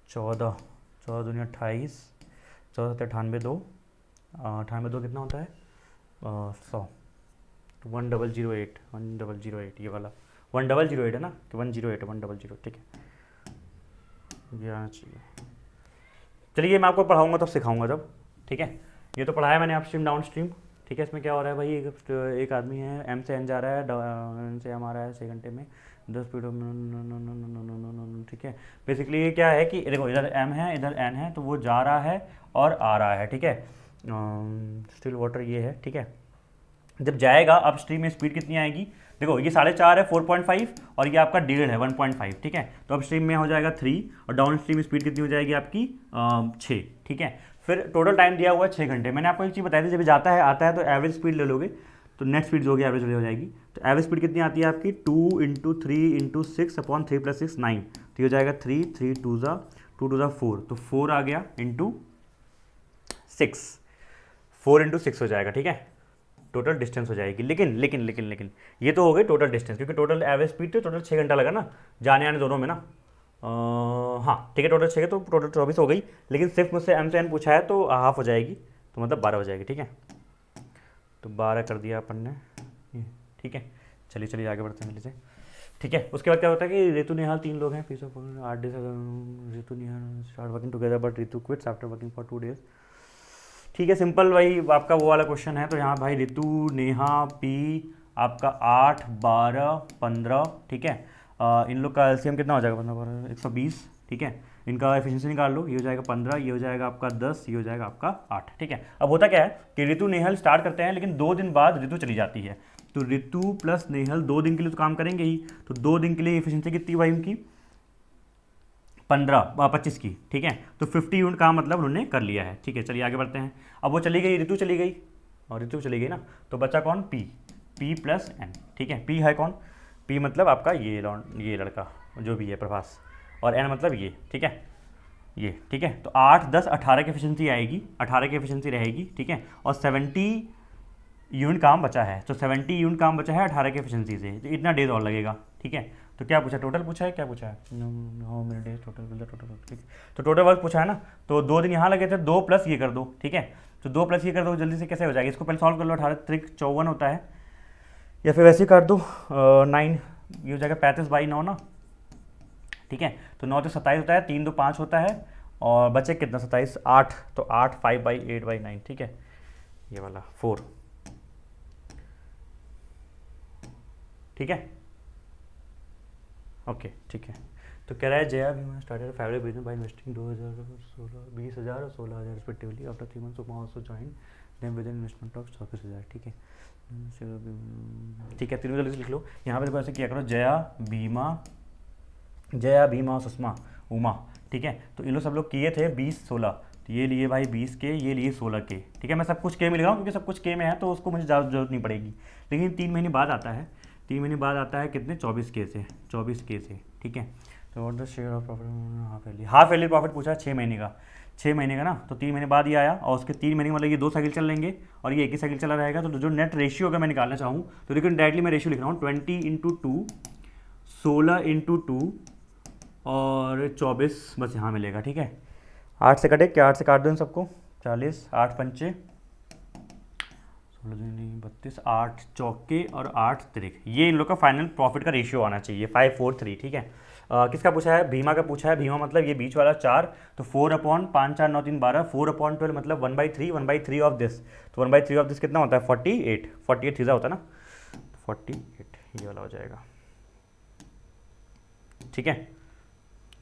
14 14 दूनी 28, 14 7 98 2, 98 2 कितना होता है 100, 1008 1008, ये वाला 1008 है ना कि 108 100, ठीक है, ये आना चाहिए। चलिए मैं आपको पढ़ाऊंगा तब सिखाऊंगा जब, ठीक है। ये तो पढ़ाया मैंने अपस्ट्रीम डाउन स्ट्रीम, ठीक है। इसमें क्या हो रहा है भाई, एक आदमी है एम से एन जा रहा है, एन से एम आ रहा है 6 घंटे में 10 स्पीड, ठीक है। बेसिकली ये क्या है कि देखो इधर एम है इधर एन है, तो वो जा रहा है और आ रहा है, ठीक है। स्टिल वाटर ये है, ठीक है। जब जाएगा अप स्ट्रीम में स्पीड कितनी आएगी, देखो ये 4.5 है 4.5, और ये आपका 1.5 है 1.5, ठीक है। तो अप स्ट्रीम में हो जाएगा 3, और डाउन स्ट्रीम स्पीड कितनी हो जाएगी आपकी 6, ठीक है। फिर टोटल टाइम दिया हुआ है 6 घंटे। मैंने आपको एक चीज़ बताई थी, जब जाता है आता है तो एवरेज स्पीड ले लोगे, तो नेट स्पीड जो होगी एवरेज हो जाएगी। तो एवरेज स्पीड कितनी आती है आपकी 2 × 3 × 6 अपॉन 3 + 6 9, तो ये हो जाएगा 3 3 2 × 4, तो 4 आ गया इंटू 6, 4 × 6 हो जाएगा, ठीक है। टोटल डिस्टेंस हो जाएगी, लेकिन लेकिन लेकिन लेकिन ये तो हो गई टोटल डिस्टेंस, क्योंकि टोटल एवरेज स्पीड तो टोटल 6 घंटा लगा ना जाने आने दोनों में ना। हाँ ठीक है, टोटल 6 तो टोटल 24 हो गई, लेकिन सिर्फ मुझसे एम से एन पूछा है तो हाफ हो जाएगी, तो मतलब 12 हो जाएगी, ठीक है। तो 12 कर दिया अपन ने, ठीक है। चलिए चलिए आगे बढ़ते हैं जल्दी से, ठीक है। उसके बाद क्या होता है कि रितु नेहाल 3 लोग हैं, piece of 8 days, Ritu Nehal start working together but Ritu quits after working for 2 days, ठीक है, सिंपल वही आपका वो वाला क्वेश्चन है। तो यहाँ भाई ऋतु, नेहा, पी आपका 8, 12, 15, ठीक है। इन लोग का एलसीएम कितना हो जाएगा, 15, 12, 120, ठीक है। इनका एफिशिएंसी निकाल लो, ये हो जाएगा 15, ये हो जाएगा आपका 10, ये हो जाएगा आपका 8, ठीक है। अब होता क्या है कि ऋतु नेहल स्टार्ट करते हैं, लेकिन 2 दिन बाद ऋतु चली जाती है। तो ऋतु प्लस नेहल 2 दिन के लिए तो काम करेंगे ही, तो 2 दिन के लिए एफिशिएंसी कितनी भाई उनकी 25 की, ठीक है। तो 50 यूनिट काम मतलब उन्होंने कर लिया है, ठीक है। चलिए आगे बढ़ते हैं। अब वो चली गई, ऋतु चली गई, और ऋतु चली गई ना, तो बचा कौन, पी प्लस एन, ठीक है। पी है कौन, पी मतलब आपका ये लड़का जो भी है प्रभास, और एन मतलब ये, ठीक है, ये, ठीक है। तो 8, 10, 18 की एफिशिएंसी आएगी, 18 की एफिशिएंसी रहेगी, ठीक है। और 70 यूनिट काम बचा है, तो 70 यूनिट काम बचा है 18 की एफिशिएंसी से, तो इतना डेज और लगेगा, ठीक है। तो क्या पूछा, टोटल पूछा है, क्या पूछा है, हाउ मेनी डेज टोटल, ठीक है। तो टोटल वर्क पूछा है ना, तो 2 दिन यहाँ लगे थे, 2 प्लस ये कर दो, ठीक है। तो 2 प्लस ये कर दो, जल्दी से कैसे हो जाएगा, इसको पहले सॉल्व कर लो। 18 त्रिक 54 होता है, या फिर वैसे ही कर दो 9, ये हो जाएगा 35/9 ना, ठीक है। तो 9 तो 27 होता है, 3 2 5 होता है, और बचे कितना 27, 8, तो 8 5/8/9, ठीक है, ये वाला 4, ठीक है, ओके, ठीक है। तो कह रहा है जया भी started family business by investing 20,000 और 16,000 respectively after 3 months Suma also join them with investment of 24,000, ठीक है, ठीक है। तीनों जल्दी से लिख लो। यहाँ पे देखो ऐसे किया करो, जया भीमा और सुषमा उमा, ठीक है। तो इन लोग सब लोग किए थे 20 16, तो ये लिए भाई 20 के, ये लिए 16 के, ठीक है। मैं सब कुछ के में लिख रहा हूँ क्योंकि सब कुछ के में है, तो उसको मुझे ज़्यादा जरूरत नहीं पड़ेगी। लेकिन 3 महीने बाद आता है, 3 महीने बाद आता है कितने, 24 के से, 24 के से, ठीक है। तो what the share of profit, half yearly profit पूछा है 6 महीने का, 6 महीने का ना, तो 3 महीने बाद ये आया, और उसके 3 महीने मतलब ये 2 साइकिल चल लेंगे और ये एक ही साइकिल चला रहेगा। तो जो नेट रेशियो अगर मैं निकालना चाहूँ तो लेकिन डायरेक्टली मैं रेशियो लिख रहा हूँ 20/2, 16/2 और 24 बस यहाँ मिलेगा, ठीक है। 8 से कटे क्या, 8 से काट दो इन सबको, 40, 8 पंचे 16 32, 8 चौके और 8 तिरिक, ये इन लोग का फाइनल प्रॉफिट का रेशियो आना चाहिए 5 4 3, ठीक है। किसका पूछा है, भीमा का पूछा है। भीमा मतलब ये बीच वाला 4, तो 4/5 4 9 3 12, 4/12 मतलब 1/3 ऑफ दिस, तो 1/3 ऑफ दिस कितना होता है 48, 48 थीजा होता है ना, 48 ये वाला हो जाएगा, ठीक है।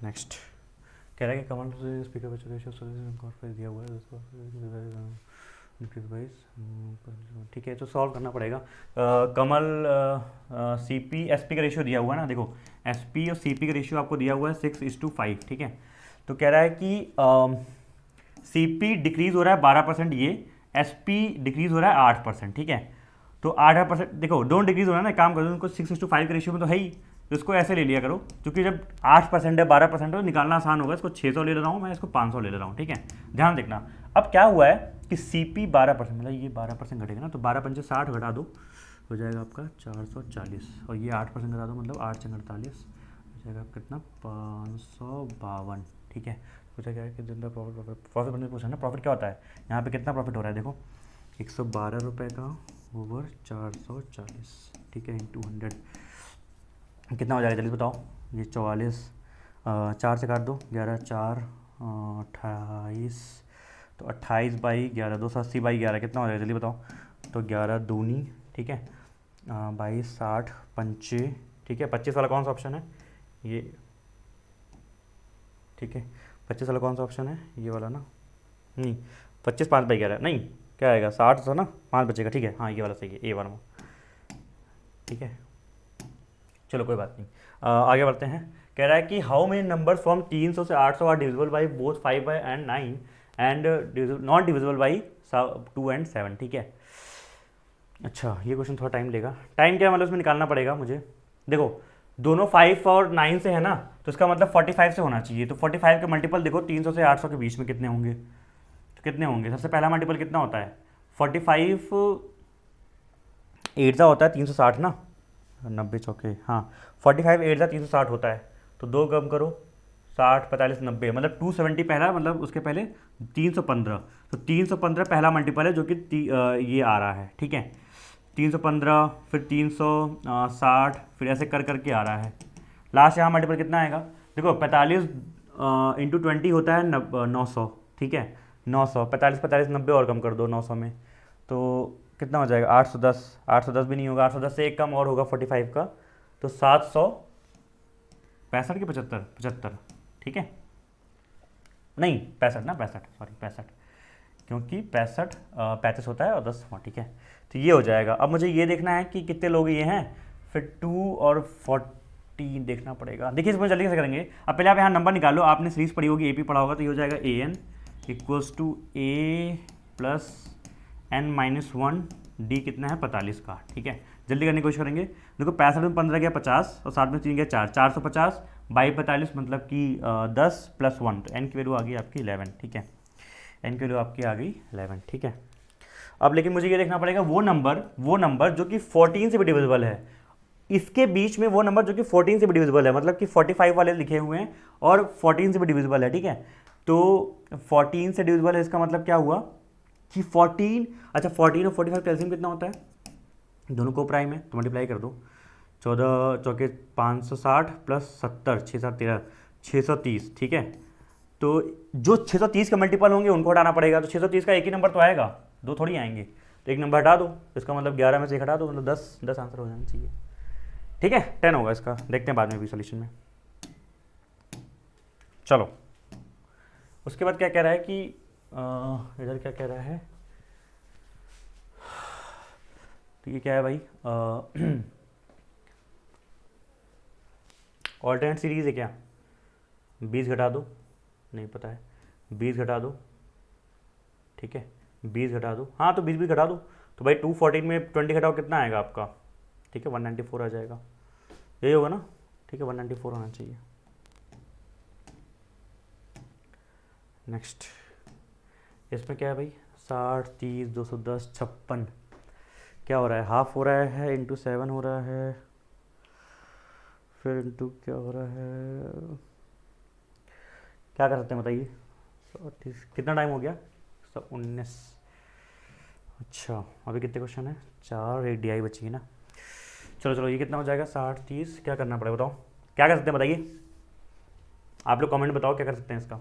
नेक्स्ट कह रहा है कि कमल स्पीकर पर दिया हुआ है, ठीक है। तो सॉल्व करना पड़ेगा। कमल CP SP का रेशियो दिया हुआ है ना, देखो SP और CP का रेशियो आपको दिया हुआ है 6:5, ठीक है। तो कह रहा है कि CP डिक्रीज हो रहा है 12%, ये SP डिक्रीज हो रहा है 8%, ठीक है। तो 8% देखो दोनों डिक्रीज हो रहा है ना, काम कर दो उनको 6:5 के रेशियो में तो है ही, तो इसको ऐसे ले लिया करो, क्योंकि जब 8% है 12% है तो निकालना आसान होगा। इसको 600 ले रहा हूँ मैं, इसको 500 ले रहा हूँ, ठीक है। ध्यान देखना, अब क्या हुआ है कि CP 12%, मतलब ये 12% घटेगा ना, तो 12 पंचे 60 घटा दो, हो जाएगा आपका 440, और ये 8% घटा दो, मतलब 8 से 48 हो जाएगा कितना 552, ठीक है। पूछा क्या है कि जितना प्रॉफिट बनने पूछा ना, प्रॉफिट क्या होता है, यहाँ पे कितना प्रॉफिट हो रहा है, देखो 112 रुपये का ओवर 440, ठीक है, इंटू 100 कितना हो जाएगा जल्दी बताओ। ये 44, 4 से काट दो, 11 4 28, तो 28/11 280/11 कितना हो जाएगा जल्दी बताओ। तो 11 दूनी, ठीक है, 22 60 पंचे, ठीक है। 25 वाला कौन सा ऑप्शन है, ये, ठीक है। 25 वाला कौन सा ऑप्शन है, ये वाला ना, नहीं 25 5/11 नहीं, क्या आएगा 60 था ना, 5 बचेगा, ठीक है, हाँ ये वाला सही है, A1 में, ठीक है। चलो कोई बात नहीं, आगे बढ़ते हैं। कह रहा है कि हाउ मेनी नंबर फ्रॉम 300 से 800 are divisible by both 5 and 9 and not divisible by 2 and 7, ठीक है। अच्छा ये क्वेश्चन थोड़ा टाइम लेगा, टाइम क्या मतलब उसमें निकालना पड़ेगा मुझे। देखो दोनों 5 और 9 से है ना, तो इसका मतलब 45 से होना चाहिए। तो 45 के मल्टीपल देखो 300 से 800 के बीच में कितने होंगे, तो कितने होंगे, सबसे पहला मल्टीपल कितना होता है 45 8 होता है 360 ना, 90 चौके, हाँ 45 8 360 होता है, तो 2 कम करो 60 45 90, मतलब 270 पहला, मतलब उसके पहले 315, तो 315 पहला मल्टीपल है जो कि ये आ रहा है, ठीक है। 315 फिर 360 फिर ऐसे कर करके आ रहा है, लास्ट यहाँ मल्टीपल कितना आएगा, देखो 45 × 20 होता है 900, ठीक है। 900, 45 45 90 और कम कर दो 900 में, तो कितना हो जाएगा 810, 810 भी नहीं होगा, 810 से एक कम और होगा 45 का, तो 765 के 75, 75, ठीक है, नहीं 65 ना, 65 सॉरी 65, क्योंकि 65 35 होता है और 10 हाँ ठीक है, तो ये हो जाएगा। अब मुझे ये देखना है कि कितने लोग ये हैं, फिर 2 और 40 देखना पड़ेगा। देखिए इसमें जल्दी से करेंगे। अब पहले आप यहाँ नंबर निकालो, आपने सीरीज पढ़ी होगी, AP पढ़ा होगा, तो ये हो जाएगा AN equals to A plus N-1, D कितना है 45 का, ठीक है, जल्दी करने की कोशिश करेंगे। देखो 65 में 15 गया 50 और 7 में 3 गया 4, 450 बाई 45 मतलब कि 10 + 1, तो N की वैल्यू आ गई आपकी 11, ठीक है, N की वैल्यू आपकी आ गई 11, ठीक है। अब लेकिन मुझे ये देखना पड़ेगा वो नंबर जो कि 14 से भी डिविजिबल है, इसके बीच में वो नंबर जो कि 14 से भी डिविजिबल है, मतलब कि 45 वाले लिखे हुए हैं और 14 से भी डिविजिबल है, ठीक है, तो 14 से डिविजिबल है, इसका मतलब क्या हुआ कि 14, अच्छा 14 और 45 का एलसीएम कितना होता है, दोनों को प्राइम है तो मल्टीप्लाई कर दो, 14 चौके 560 प्लस 70 6 7 13 630, ठीक है, तो जो 630 के मल्टीपल होंगे उनको हटाना पड़ेगा, तो 630 का एक ही नंबर तो आएगा, दो थोड़ी आएंगे, तो एक नंबर हटा दो, इसका मतलब 11 में से एक हटा दो, मतलब 10 आंसर हो जाना चाहिए, ठीक है, 10 होगा इसका, देखते हैं बाद में भी सोल्यूशन में। चलो उसके बाद क्या कह रहा है कि इधर क्या कह रहा है, तो ये क्या है भाई, ऑल्टरनेट सीरीज है क्या, 20 घटा दो, नहीं पता है, 20 घटा दो, ठीक है, 20 घटा दो, हाँ तो 20 भी घटा दो, तो भाई 214 में 20 घटाओ कितना आएगा आपका, ठीक है 194 आ जाएगा, यही होगा ना, ठीक है 194 होना चाहिए। नेक्स्ट इसमें क्या है भाई, 60 30 210 56, क्या हो रहा है, हाफ हो रहा है, इंटू 7 हो रहा है, फिर इंटू क्या हो रहा है, क्या कर सकते हैं बताइए, 30 कितना टाइम हो गया, 19, अच्छा अभी कितने क्वेश्चन है, 4, एक DI बची है ना, चलो ये कितना हो जाएगा 60 30, क्या करना पड़ेगा बताओ, क्या कर सकते हैं बताइए, आप लोग कमेंट बताओ क्या कर सकते हैं इसका,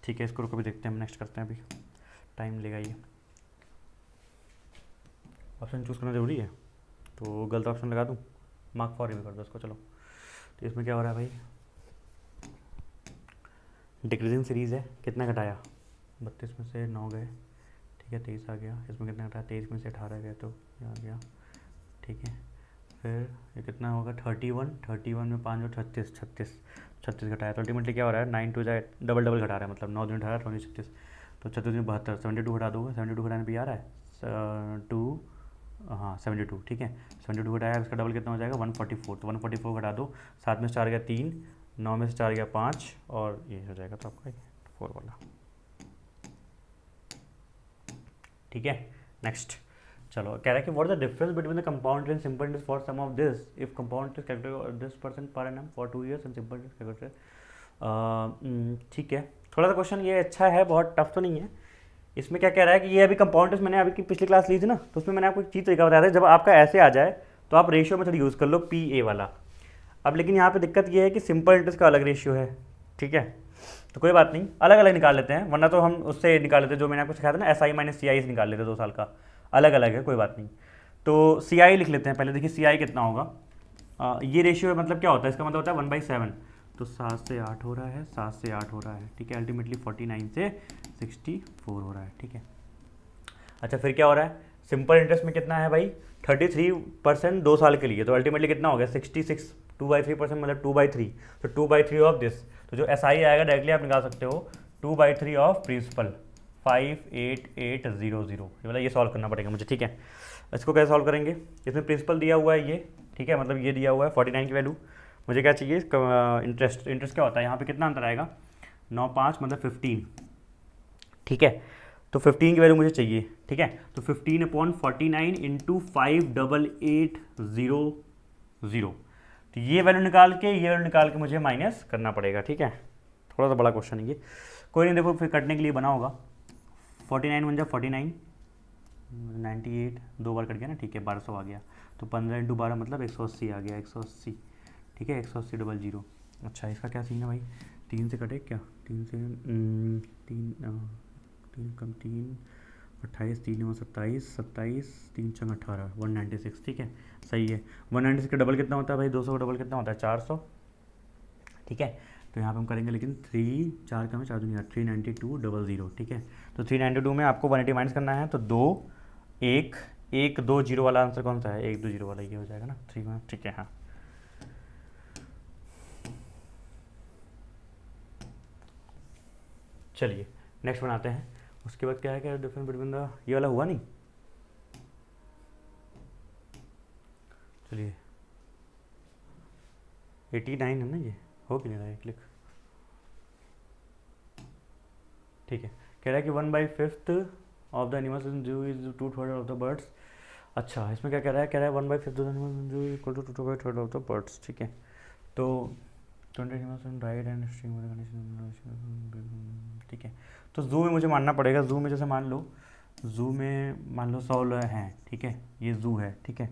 ठीक है इसको रुको भी देखते हैं, हम नेक्स्ट करते हैं, अभी टाइम लेगा ये, ऑप्शन चूज़ करना ज़रूरी है, तो गलत ऑप्शन लगा दूँ, मार्क फॉर भी कर दो इसको, चलो तो इसमें क्या हो रहा है भाई, डिक्रीजिंग सीरीज़ है, कितना घटाया 32 में से 9 गए, ठीक है 23 आ गया, इसमें कितना घटाया 23 में से 18 गए, तो ये आ गया, ठीक है, फिर ये कितना होगा 31 में 5 और 36 घटाया, तो अल्टीमेटली क्या हो रहा है 9 2 जाए डबल घटा रहा है, मतलब 9 दूनी 18 19 36, तो 36 में 72, 72 घटा दोगे, 72 घटाने पे आ रहा है 2, हाँ 72, ठीक है 72 घटाया, इसका डबल कितना हो जाएगा 144, तो 144 घटा दो, 7 में से 4 गया 3, 9 में से 4 गया 5, और ये हो जाएगा तो आपका 4 वाला, ठीक है। नेक्स्ट चलो कह रहा है कि what is the difference between the compound and simple interest for sum of this if compound interest calculated this percent per annum for 2 years and simple interest calculated, ठीक है, थोड़ा सा क्वेश्चन ये अच्छा है, बहुत टफ तो नहीं है। इसमें क्या कह रहा है कि ये अभी कंपाउंड इंटरेस्ट मैंने अभी की पिछली क्लास ली थी ना, तो उसमें मैंने आपको एक चीज़ तरीका बताया था, जब आपका ऐसे आ जाए तो आप रेशियो मेथड यूज़ कर लो PA वाला। अब लेकिन यहाँ पे दिक्कत ये है कि सिंपल इंटरेस्ट का अलग रेशियो है, ठीक है, तो कोई बात नहीं, अलग अलग निकाल लेते हैं, वरना तो हम उससे निकाल लेते जो मैंने आपको सिखाया था ना, SI माइनस CI से निकाल लेते 2 साल का, अलग अलग है कोई बात नहीं। तो CI लिख लेते हैं पहले, देखिए CI कितना होगा, ये रेशियो है, मतलब क्या होता है, इसका मतलब होता है 1/7, तो 7 से 8 हो रहा है, 7 से 8 हो रहा है, ठीक है, अल्टीमेटली 49 से 64 हो रहा है, ठीक है। अच्छा फिर क्या हो रहा है, सिंपल इंटरेस्ट में कितना है भाई 33% 2 साल के लिए, तो अल्टीमेटली कितना हो गया 66, 2/3% मतलब 2/3, तो 2/3 ऑफ दिस, तो जो SI आएगा डायरेक्टली आप निकाल सकते हो 2/3 ऑफ प्रिंसिपल 58800, ये वाला ये सॉल्व करना पड़ेगा मुझे, ठीक है। इसको कैसे सॉल्व करेंगे, इसमें प्रिंसिपल दिया हुआ है ये, ठीक है, मतलब ये दिया हुआ है 49 की वैल्यू, मुझे क्या चाहिए इंटरेस्ट क्या होता है, यहाँ पे कितना अंतर आएगा 9 5 मतलब 15, ठीक है, तो 15 की वैल्यू मुझे चाहिए, ठीक है, तो 15/49 इंटू 58800, तो ये वैल्यू निकाल के ये वैल्यू निकाल के मुझे माइनस करना पड़ेगा, ठीक है। थोड़ा सा बड़ा क्वेश्चन है ये, कोई नहीं, देखो फिर कटने के लिए बना होगा। 49 बन जा 49, 98 दो बार कट गया ना, ठीक है, 1200 आ गया। तो 15 × 12 मतलब 180 आ गया, 180, ठीक है, 180 डबल जीरो। अच्छा इसका क्या सीन है भाई, 3 से कटे क्या, 3 से 3 कम 3, 28, 3 9 27, 27 3 6 18, 196, ठीक है, सही है। 196 का डबल कितना होता है भाई, 200 का डबल कितना होता है, 400, ठीक है। तो यहाँ पे हम करेंगे, लेकिन 3 4 का में 4 दूनी 392 00, ठीक है। तो 392 में आपको 180 माइनस करना है, तो 2 1 1 2 0 वाला आंसर कौन सा है, 1 2 0 वाला ये हो जाएगा ना, 3 में, ठीक है। हाँ चलिए नेक्स्ट बनाते हैं। उसके बाद क्या है, क्या डिफरेंस बिटवीन द, ये वाला हुआ नहीं, चलिए 89 है ना, ये हो कि नहीं रहा है, क्लिक, ठीक है। कह रहा है कि 1/5 ऑफ द एनिमल्स इन जू इज 2/3 ऑफ द बर्ड्स। अच्छा इसमें क्या कह रहा है, कह रहा है 1/5 of the animals in zoo equal to 2/3 of the birds, ठीक है। तो 20 animals in ride and stream, ठीक है। तो जू में मुझे मानना पड़ेगा, जू में जैसे मान लो, जू में मान लो 100 हैं, ठीक है, ये जू है, ठीक है,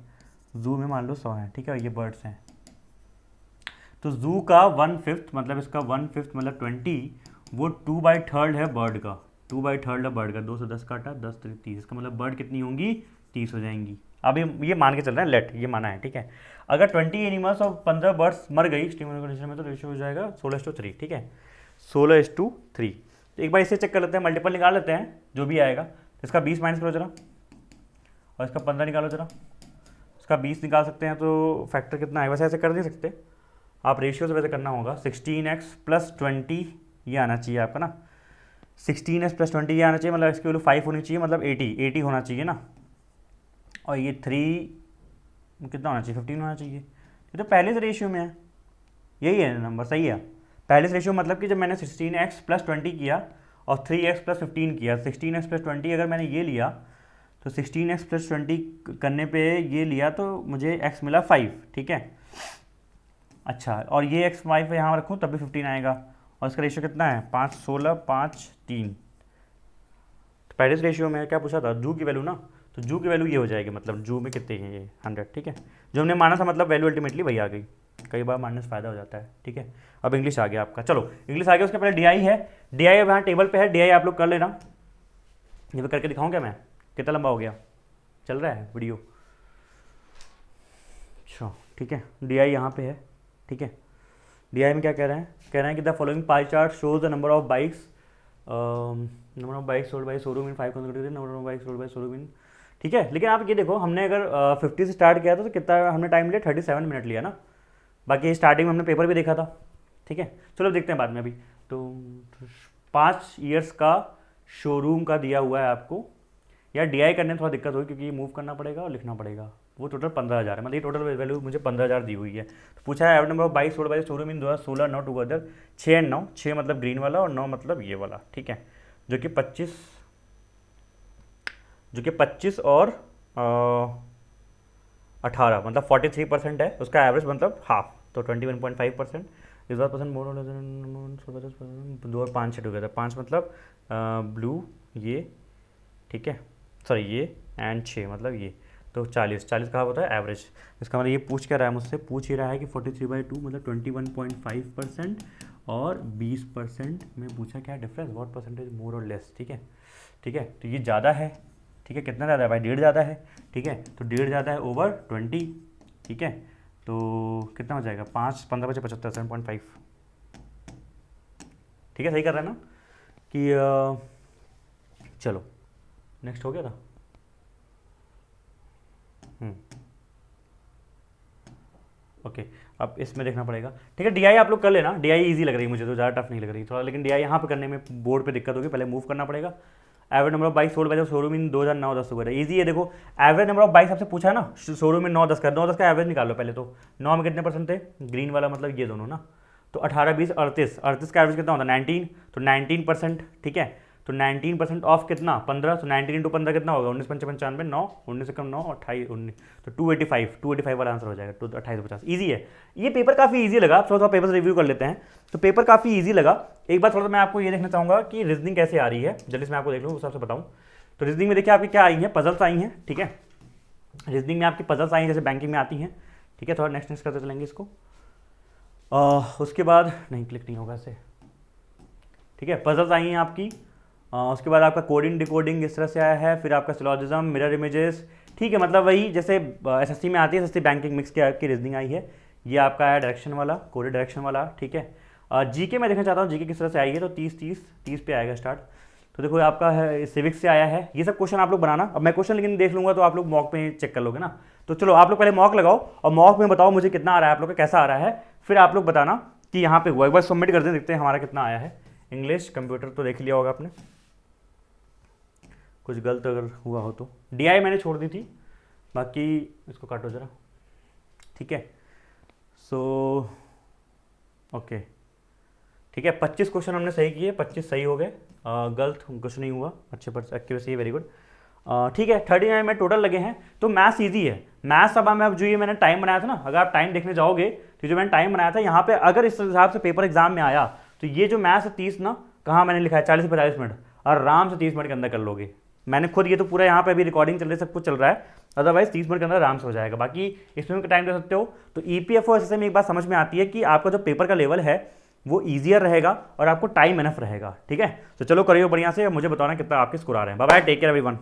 जू में मान लो 100 हैं, ठीक है, ये बर्ड्स हैं। तो जू का 1/5 मतलब इसका 1/5 मतलब 20, वो 2/3 है बर्ड का, 2/3 है बर्ड का, 2 से 10 काटा, 10 3 30, इसका मतलब बर्ड कितनी होंगी, 30 हो जाएंगी। अब ये मान के चल रहे हैं, लेट ये माना है, ठीक है। अगर 20 एनिमल्स और 15 बर्ड्स मर गई स्टीमर कंडीशन में, तो रेशियो हो जाएगा 16:3, ठीक है, 16:3। तो एक बार इसे चेक कर लेते हैं, मल्टीपल निकाल लेते हैं, जो भी आएगा। तो इसका 20 माइनस करो जरा, और इसका 15 निकालो जरा, इसका 20 निकाल सकते हैं, तो फैक्टर कितना है, वैसे ऐसे कर नहीं सकते आप, रेशियो से वैसे करना होगा। 16x + 20 ये आना चाहिए आपका ना, 16x + 20 ये आना चाहिए, मतलब इसकी वैल्यू 5 होनी चाहिए, मतलब 80 होना चाहिए ना। और ये 3 कितना होना चाहिए, 15 होना चाहिए। ये तो पहले से रेशियो में है, यही है नंबर, सही है। पहले से रेशियो मतलब कि जब मैंने 16x + 20 किया और 3x + 15 किया, 16x + 20 अगर मैंने ये लिया, तो 16x + 20 करने पे ये लिया, तो मुझे x मिला 5, ठीक है। अच्छा, और ये x 5 यहाँ रखूँ तब भी 15 आएगा, और इसका रेशियो कितना है, 5 16 5 3। तो पहले से रेशियो में क्या पूछा था, जू की वैल्यू ना, तो जू की वैल्यू ये हो जाएगी, मतलब जू में कितने हैं, ये 100, ठीक है। जो हमने माना था मतलब वैल्यू अल्टीमेटली वही आ गई, कई बार मानने से फ़ायदा हो जाता है, ठीक है। अब इंग्लिश आ गया आपका, चलो इंग्लिश आ गया, उसके पहले डी है, डी अब यहाँ टेबल पे है, डी आप लोग कर लेना, ये भी करके दिखाऊँ क्या मैं, कितना लंबा हो गया, चल रहा है वीडियो, अच्छा ठीक है। डी यहाँ पे है, ठीक है। डी में क्या कह रहे हैं, कह रहे हैं कि the following pie chart shows the number of bikes sold by showroom in 5 consecutive number of bikes sold by showroom in, ठीक है। लेकिन आप ये देखो, हमने अगर 50 से स्टार्ट किया था, तो कितना हमने टाइम लिया, 37 मिनट लिया ना। बाकी स्टार्टिंग में हमने पेपर भी देखा था, ठीक है। चलो देखते हैं बाद में। अभी तो 5 ईयर्स का शोरूम का दिया हुआ है आपको, या डी करने में थोड़ा दिक्कत होगी, क्योंकि ये मूव करना पड़ेगा और लिखना पड़ेगा। वो टोटल 15,000 है, मतलब ये टोटल वैल्यू मुझे 15,000 दी हुई है। तो पूछा है average number of bike sold by showroom in 2016 9 together, 6 और 9, 6 मतलब ग्रीन वाला और 9 मतलब ये वाला, ठीक है। जो कि 25 और 18 मतलब 43% है, उसका एवरेज मतलब हाफ, तो 21.5%। इस बार परसेंट मोर 2 और 5 टुगेदर, 5 मतलब ब्लू ये, ठीक है, सॉरी ये, एंड 6 मतलब ये, तो 40 कहा होता है एवरेज। इसका मतलब ये पूछ क्या रहा है मुझसे, पूछ ही रहा है कि 43/2 मतलब 21.5% और 20% में पूछा क्या डिफरेंस, व्हाट परसेंटेज मोर और लेस, ठीक है, ठीक है। तो ये ज़्यादा है, ठीक है, कितना ज़्यादा है भाई, 1.5 ज़्यादा है, ठीक है। तो 1.5 ज़्यादा है ओवर 20, ठीक है। तो कितना हो जाएगा, 5 15 बचे 75, 7.5, ठीक है, सही कर रहा है ना कि चलो नेक्स्ट हो गया था। ओके, अब इसमें देखना पड़ेगा, ठीक है। डी आप लोग कर लेना, डी इजी लग रही है मुझे, तो ज़्यादा टफ नहीं लग रही थोड़ा, लेकिन डी यहाँ पे करने में बोर्ड पे दिक्कत होगी, पहले मूव करना पड़ेगा। Average number of bike sold by the showroom in 2009-10 वगैरह, ईजी है। देखो एवरेज नंबर ऑफ बाइक आपसे पूछा है ना, शोरूम में 9-10 का, 9-10 का एवरेज निकाल लो पहले। तो 9 में कितने परसेंट थे, ग्रीन वाला मतलब ये दोनों ना, तो 18 20 38 का एवरेज कितना होता है 19, तो 19%, ठीक है। तो 19% ऑफ कितना 15, तो 19 इंटू 15 कितना होगा 19 पंचे 95, 9, 19 से कम 9, 28, 19, तो 285 वाला आंसर हो जाएगा। 2850 ईजी है ये पेपर, काफ़ी ईजी लगा। आप थोड़ा पेपर रिव्यू कर लेते हैं। तो पेपर काफ़ी ईजी लगा। एक बार थोड़ा मैं आपको ये देखना चाहूँगा कि रीजनिंग कैसे आ रही है, जल्दी से मैं आपको देख लूँ उस हिसाब से बताऊँ। तो रीजनिंग में देखिए आपकी क्या आई है, पजल्स आई हैं, ठीक है। रीजनिंग में आपकी पजल्स आई हैं जैसे बैंकिंग में आती हैं, ठीक है। थोड़ा नेक्स्ट करते चलेंगे इसको। उसके बाद नहीं क्लिक नहीं होगा ऐसे, ठीक है। पजल्स आई हैं आपकी। उसके बाद आपका कोडिंग डिकोडिंग इस तरह से आया है। फिर आपका सिलॉजिज्म, मिरर इमेजेस, ठीक है। मतलब वही जैसे एसएससी में आती है, एसएससी बैंकिंग मिक्स की आपकी रीजनिंग आई है। ये आपका है डायरेक्शन वाला, कोडेड डायरेक्शन वाला, ठीक है। जीके में देखना चाहता हूँ जीके किस तरह से आई है। तो 30 पे आएगा स्टार्ट। तो देखो आपका है सिविक्स से आया है। ये सब क्वेश्चन आप लोग बनाना। अब मैं क्वेश्चन लेकिन देख लूँगा तो आप लोग मॉक पे चेक कर लोगे ना। तो चलो आप लोग पहले मॉक लगाओ और मॉक में बताओ मुझे कितना आ रहा है, आप लोग का कैसा आ रहा है, फिर आप लोग बताना कि यहाँ पे हुआ। एक बार सबमिट कर दें, देखते हैं हमारा कितना आया है। इंग्लिश कंप्यूटर तो देख लिया होगा आपने, कुछ गलत अगर हुआ हो तो। डीआई मैंने छोड़ दी थी, बाकी इसको काटो ज़रा, ठीक है। सो ओके, ठीक है। 25 क्वेश्चन हमने सही किए, 25 सही हो गए, गलत कुछ नहीं हुआ, अच्छे पर एक्यूरेसी है, वेरी गुड, ठीक है। 39 में टोटल लगे हैं। तो मैथ्स ईजी है। मैथ्स अब जो ये मैंने टाइम बनाया था ना, अगर आप टाइम देखने जाओगे तो जो मैंने टाइम बनाया था यहाँ पे, अगर इस हिसाब से पेपर एग्जाम में आया तो ये जो मैथ्स है 30 ना, कहाँ मैंने लिखा है 40 से 45 मिनट, आराम से 30 मिनट के अंदर कर लोगे। मैंने खुद ये तो पूरा यहाँ पे अभी रिकॉर्डिंग चल रही है, सब कुछ चल रहा है, अदरवाइज 30 मिनट के अंदर आराम से हो जाएगा। बाकी इसमें भी टाइम दे सकते हो। तो ईपीएफओ एसएससी में एक बात समझ में आती है कि आपका जो पेपर का लेवल है वो ईजियर रहेगा और आपको टाइम एनफ रहेगा, ठीक है। तो चलो करिए बढ़िया से, मुझे बताना कितना आपके स्कोर आ रहे हैं। Bye bye, take care everyone.